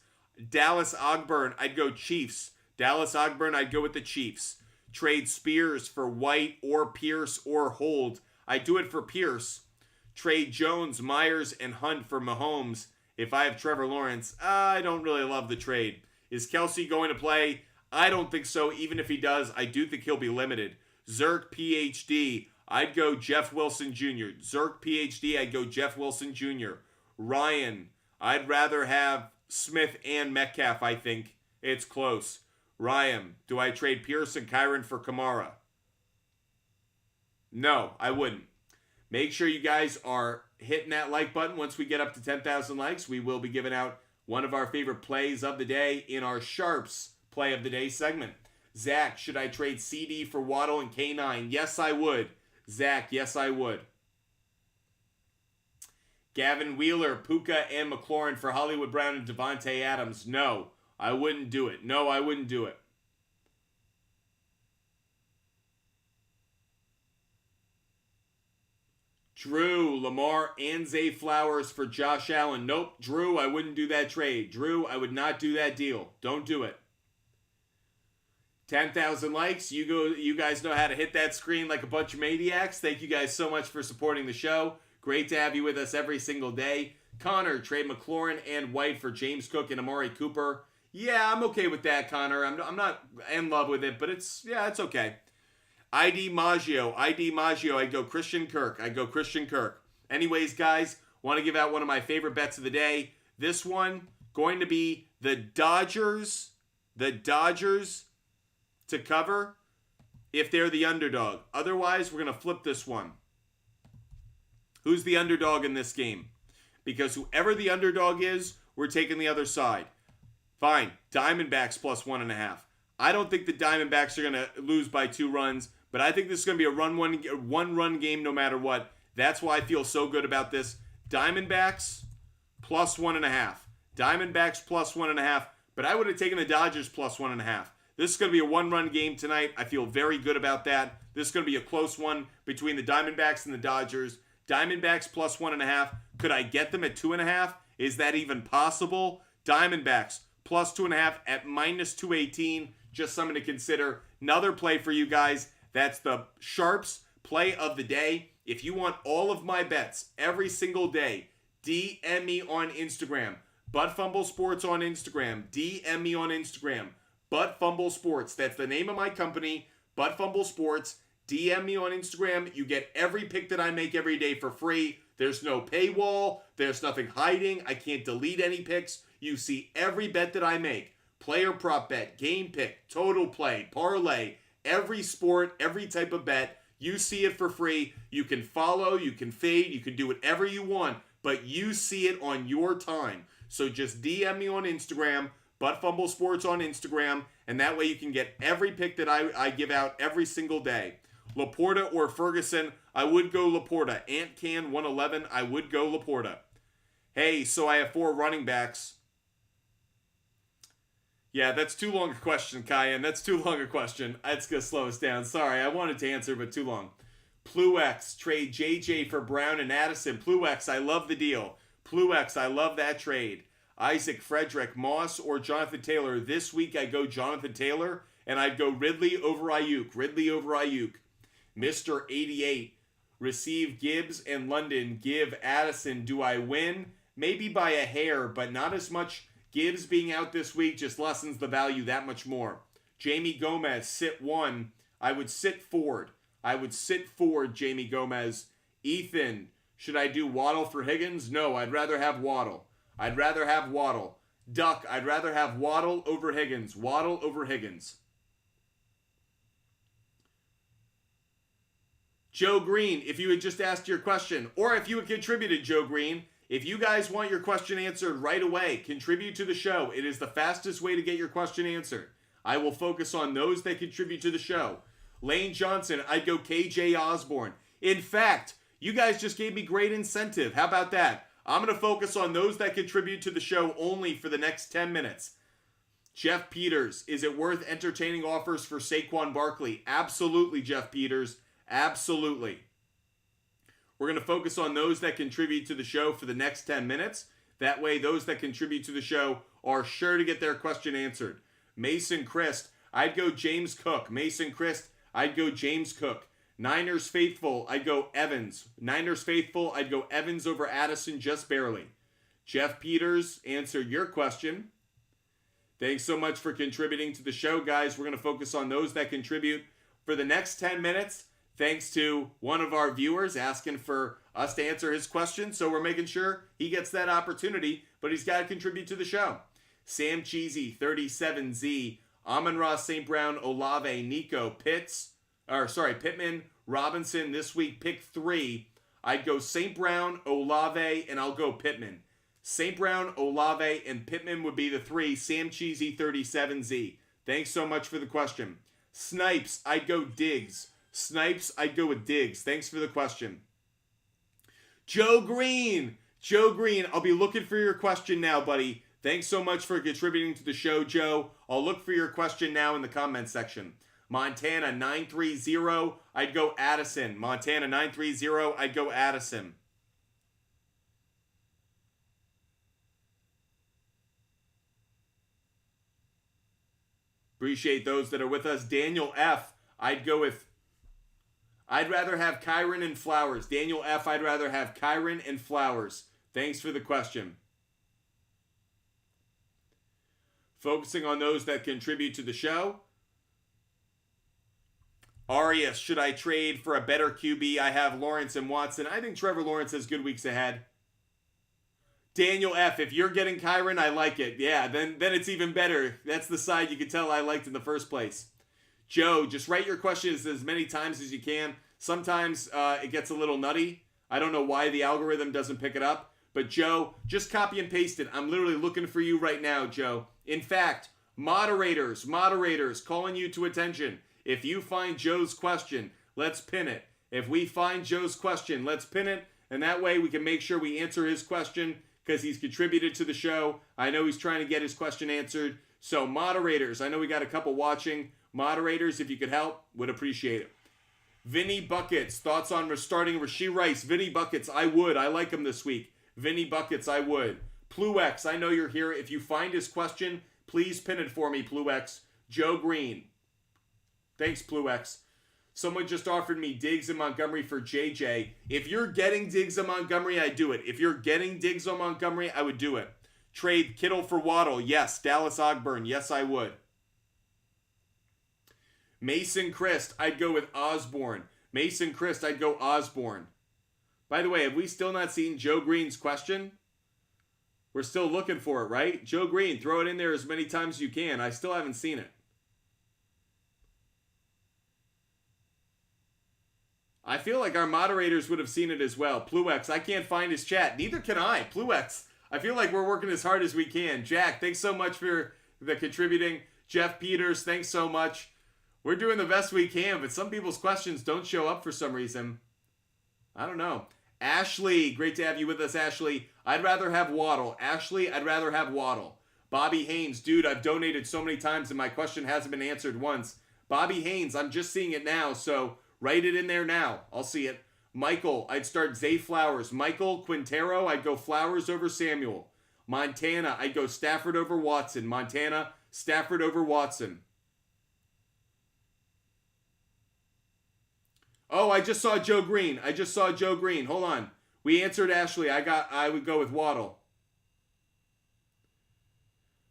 Dallas Ogburn, I'd go Chiefs. Dallas Ogburn, I'd go with the Chiefs. Trade Spears for White or Pierce or hold. I'd do it for Pierce. Trade Jones, Myers, and Hunt for Mahomes. If I have Trevor Lawrence, I don't really love the trade. Is Kelsey going to play? I don't think so. Even if he does, I do think he'll be limited. Zerk PhD, I'd go Jeff Wilson Jr. Zerk PhD, I'd go Jeff Wilson Jr. Ryan, I'd rather have Smith and Metcalf, I think. It's close. Ryan, do I trade Pierce and Kyron for Kamara? No, I wouldn't. Make sure you guys are hitting that like button once we get up to 10,000 likes. We will be giving out one of our favorite plays of the day in our Sharps play of the day segment. Zach, should I trade CD for Waddle and K9? Yes, I would. Zach, yes, I would. Gavin Wheeler, Puka, and McLaurin for Hollywood Brown and Devontae Adams. No, I wouldn't do it. No, I wouldn't do it. Drew, Lamar, and Zay Flowers for Josh Allen. Nope, Drew, I wouldn't do that trade. Drew, I would not do that deal. Don't do it. 10,000 likes. You guys know how to hit that screen like a bunch of maniacs. Thank you guys so much for supporting the show. Great to have you with us every single day. Connor, trade McLaurin and White for James Cook and Amari Cooper. Yeah, I'm okay with that, Connor. I'm not in love with it, but it's okay. ID Maggio, I'd go Christian Kirk. Anyways, guys, want to give out one of my favorite bets of the day. This one going to be the Dodgers to cover if they're the underdog. Otherwise, we're going to flip this one. Who's the underdog in this game? Because whoever the underdog is, we're taking the other side. Fine. Diamondbacks plus 1.5. I don't think the Diamondbacks are going to lose by 2 runs, but I think this is going to be a one-run game no matter what. That's why I feel so good about this. Diamondbacks plus 1.5. Diamondbacks plus 1.5, but I would have taken the Dodgers plus 1.5. This is going to be a one-run game tonight. I feel very good about that. This is going to be a close one between the Diamondbacks and the Dodgers. Diamondbacks plus 1.5. Could I get them at 2.5? Is that even possible? Diamondbacks plus 2.5 at minus 218. Just something to consider. Another play for you guys. That's the Sharps play of the day. If you want all of my bets every single day, DM me on Instagram. Butt Fumble Sports on Instagram. DM me on Instagram. Butt Fumble Sports. That's the name of my company. Butt Fumble Sports. DM me on Instagram. You get every pick that I make every day for free. There's no paywall. There's nothing hiding. I can't delete any picks. You see every bet that I make. Player prop bet, game pick, total play, parlay, every sport, every type of bet. You see it for free. You can follow, you can fade, you can do whatever you want, but you see it on your time. So just DM me on Instagram, Butt Fumble Sports on Instagram, and that way you can get every pick that I give out every single day. Laporta or Ferguson, I would go Laporta. Ant Can 111, I would go Laporta. Hey, so I have 4 running backs. Yeah, that's too long a question, Cayenne. That's too long a question. That's going to slow us down. Sorry, I wanted to answer, but too long. Pluex, trade JJ for Brown and Addison. Pluex, I love the deal. Pluex, I love that trade. Isaac Frederick, Moss, or Jonathan Taylor. This week I go Jonathan Taylor, and I'd go Ridley over Ayuk. Ridley over Ayuk. Mr. 88, receive Gibbs and London. Give Addison. Do I win? Maybe by a hair, but not as much. Gibbs being out this week just lessens the value that much more. Jamie Gomez, sit 1. I would sit Ford. Jamie Gomez. Ethan, should I do Waddle for Higgins? No, I'd rather have Waddle. Duck, I'd rather have Waddle over Higgins. Joe Green, if you had just asked your question, or if you had contributed, Joe Green, if you guys want your question answered right away, contribute to the show. It is the fastest way to get your question answered. I will focus on those that contribute to the show. Lane Johnson, I'd go KJ Osborne. In fact, you guys just gave me great incentive. How about that? I'm going to focus on those that contribute to the show only for the next 10 minutes. Jeff Peters, is it worth entertaining offers for Saquon Barkley? Absolutely, Jeff Peters. Absolutely. We're going to focus on those that contribute to the show for the next 10 minutes. That way, those that contribute to the show are sure to get their question answered. Mason Christ, I'd go James Cook. Mason Christ, I'd go James Cook. Niners Faithful, I'd go Evans. Niners Faithful, I'd go Evans over Addison just barely. Jeff Peters answered your question. Thanks so much for contributing to the show, guys. We're going to focus on those that contribute for the next 10 minutes. Thanks to one of our viewers asking for us to answer his question, so we're making sure he gets that opportunity, but he's got to contribute to the show. Sam Cheesy, 37Z, Amon-Ra St. Brown, Olave, Nico, Pittman, Robinson. This week, pick 3. I'd go St. Brown, Olave, and I'll go Pittman. St. Brown, Olave, and Pittman would be the 3. Sam Cheesy, 37Z. Thanks so much for the question. Snipes, I'd go Diggs. Snipes, I'd go with Diggs. Thanks for the question. Joe Green, I'll be looking for your question now, buddy. Thanks so much for contributing to the show, Joe. I'll look for your question now in the comment section. Montana 930, I'd go Addison. Montana 930, I'd go Addison. Appreciate those that are with us. Daniel F, I'd rather have Kyron and Flowers. Daniel F, I'd rather have Kyron and Flowers. Thanks for the question. Focusing on those that contribute to the show. Arias, should I trade for a better QB? I have Lawrence and Watson. I think Trevor Lawrence has good weeks ahead. Daniel F, if you're getting Kyron, I like it. Yeah, then it's even better. That's the side you could tell I liked in the first place. Joe, just write your questions as many times as you can. Sometimes it gets a little nutty. I don't know why the algorithm doesn't pick it up. But Joe, just copy and paste it. I'm literally looking for you right now, Joe. In fact, moderators, calling you to attention. If you find Joe's question, let's pin it. If we find Joe's question, let's pin it. And that way we can make sure we answer his question because he's contributed to the show. I know he's trying to get his question answered. So moderators, I know we got a couple watching. Moderators, if you could help, would appreciate it. Vinny Buckets, thoughts on restarting Rashee Rice? Vinny Buckets, I would. I like him this week. Vinny Buckets, I would. Pluex, I know you're here. If you find his question, please pin it for me, Pluex. Joe Green. Thanks, Pluex. Someone just offered me Diggs and Montgomery for JJ. If you're getting Diggs and Montgomery, I'd do it. If you're getting Diggs on Montgomery, I would do it. Trade Kittle for Waddle. Yes. Dallas Ogburn. Yes, I would. Mason Christ, I'd go with Osborne. Mason Christ, I'd go Osborne. By the way, have we still not seen Joe Green's question? We're still looking for it, right? Joe Green, throw it in there as many times as you can. I still haven't seen it. I feel like our moderators would have seen it as well. Pluex, I can't find his chat. Neither can I. Pluex, I feel like we're working as hard as we can. Jack, thanks so much for the contributing. Jeff Peters, thanks so much. We're doing the best we can, but some people's questions don't show up for some reason. I don't know. Ashley, great to have you with us, Ashley. I'd rather have Waddle. Ashley, I'd rather have Waddle. Bobby Haynes, dude, I've donated so many times and my question hasn't been answered once. Bobby Haynes, I'm just seeing it now, so write it in there now. I'll see it. Michael, I'd start Zay Flowers. Michael Quintero, I'd go Flowers over Samuel. Montana, I'd go Stafford over Watson. Montana, Stafford over Watson. Oh, I just saw Joe Green. Hold on. We answered Ashley. I would go with Waddle.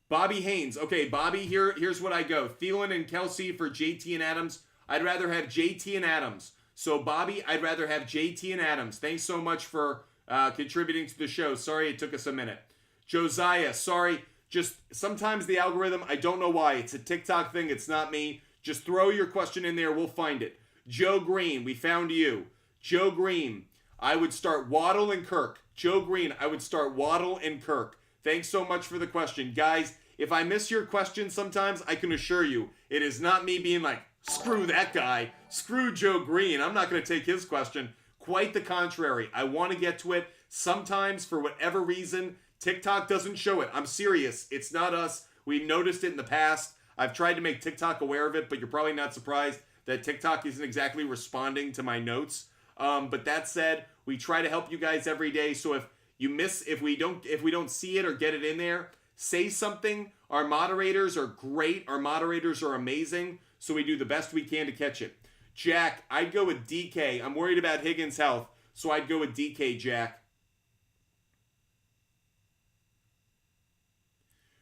Bobby Haynes. Okay, Bobby, here's what I go. Thielen and Kelsey for JT and Adams. I'd rather have JT and Adams. So, Bobby, I'd rather have JT and Adams. Thanks so much for contributing to the show. Sorry it took us a minute. Josiah, sorry. Just sometimes the algorithm, I don't know why. It's a TikTok thing. It's not me. Just throw your question in there. We'll find it. Joe Green, we found you. Joe Green, I would start Waddle and Kirk. Joe Green, I would start Waddle and Kirk. Thanks so much for the question. Guys, if I miss your question sometimes, I can assure you, it is not me being like, screw that guy. Screw Joe Green. I'm not going to take his question. Quite the contrary. I want to get to it. Sometimes, for whatever reason, TikTok doesn't show it. I'm serious. It's not us. We've noticed it in the past. I've tried to make TikTok aware of it, but you're probably not surprised that TikTok isn't exactly responding to my notes. But that said, We try to help you guys every day. So if you miss, if we don't see it or get it in there, say something. Our moderators are great. Our moderators are amazing. So we do the best we can to catch it. Jack, I'd go with DK. I'm worried about Higgins' health, so I'd go with DK, Jack.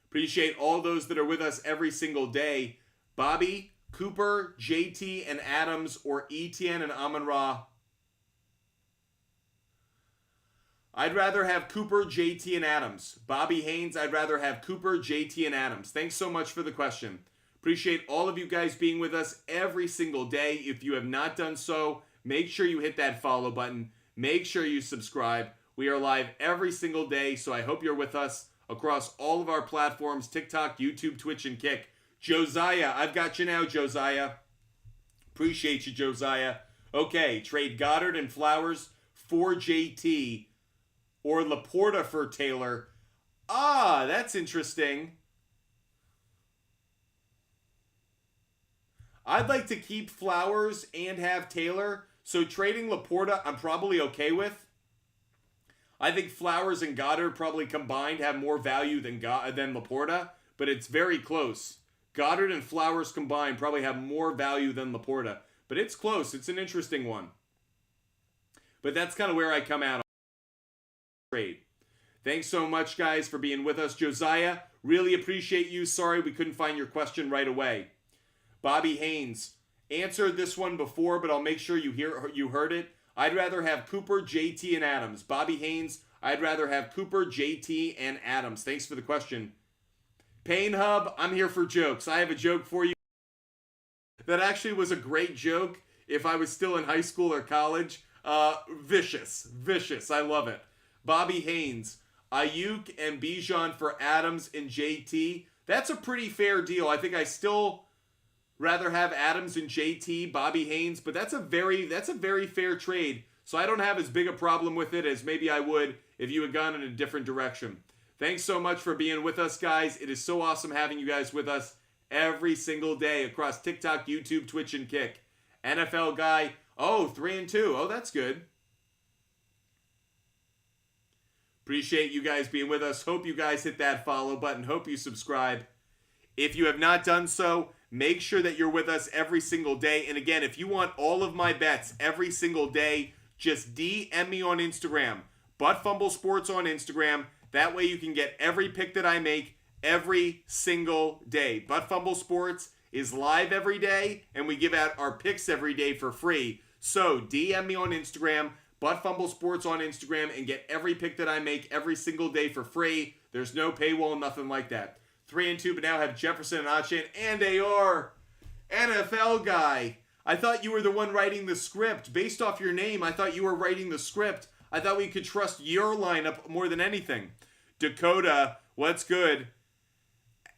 Appreciate all those that are with us every single day. Bobby, Cooper, JT, and Adams, or Etienne and Amon-Ra. I'd rather have Cooper, JT, and Adams. Bobby Haynes, I'd rather have Cooper, JT, and Adams. Thanks so much for the question. Appreciate all of you guys being with us every single day. If you have not done so, make sure you hit that follow button. Make sure you subscribe. We are live every single day, so I hope you're with us across all of our platforms, TikTok, YouTube, Twitch, and Kick. Josiah, I've got you now, Josiah. Appreciate you, Josiah. Okay, trade Goddard and Flowers for JT or Laporta for Taylor. Ah, that's interesting. I'd like to keep Flowers and have Taylor, so trading Laporta I'm probably okay with. I think Flowers and Goddard probably combined have more value than Laporta, but it's very close. Goddard and Flowers combined probably have more value than Laporta, but it's close. It's an interesting one. But that's kind of where I come out on trade. Thanks so much, guys, for being with us. Josiah, really appreciate you. Sorry we couldn't find your question right away. Bobby Haynes, answered this one before, but I'll make sure you heard it. I'd rather have Cooper, JT, and Adams. Bobby Haynes, I'd rather have Cooper, JT, and Adams. Thanks for the question. Pain Hub, I'm here for jokes. I have a joke for you. That actually was a great joke if I was still in high school or college. Vicious. I love it. Bobby Haynes, Ayuk and Bijan for Adams and JT. That's a pretty fair deal. I think I still rather have Adams and JT, Bobby Haynes, but that's a very fair trade. So I don't have as big a problem with it as maybe I would if you had gone in a different direction. Thanks so much for being with us, guys. It is so awesome having you guys with us every single day across TikTok, YouTube, Twitch, and Kick. NFL guy, 3-2. Oh, that's good. Appreciate you guys being with us. Hope you guys hit that follow button. Hope you subscribe. If you have not done so, make sure that you're with us every single day. And again, if you want all of my bets every single day, just DM me on Instagram. Butt Fumble Sports on Instagram. That way you can get every pick that I make every single day. Butt Fumble Sports is live every day, and we give out our picks every day for free. So DM me on Instagram, Butt Fumble Sports on Instagram, and get every pick that I make every single day for free. There's no paywall, nothing like that. 3-2, but now have Jefferson and Achan and AR. NFL guy. I thought you were the one writing the script. Based off your name, I thought you were writing the script. I thought we could trust your lineup more than anything. Dakota, what's good?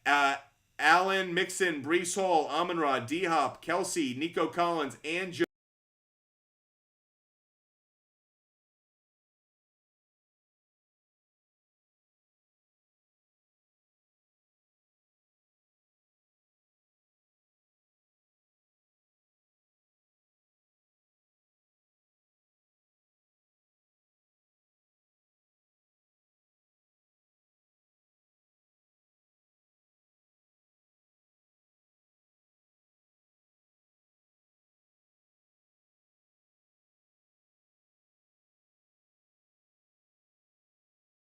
Allen, Mixon, Breece Hall, Amon-Ra, D-Hop, Kelsey, Nico Collins, and Joe.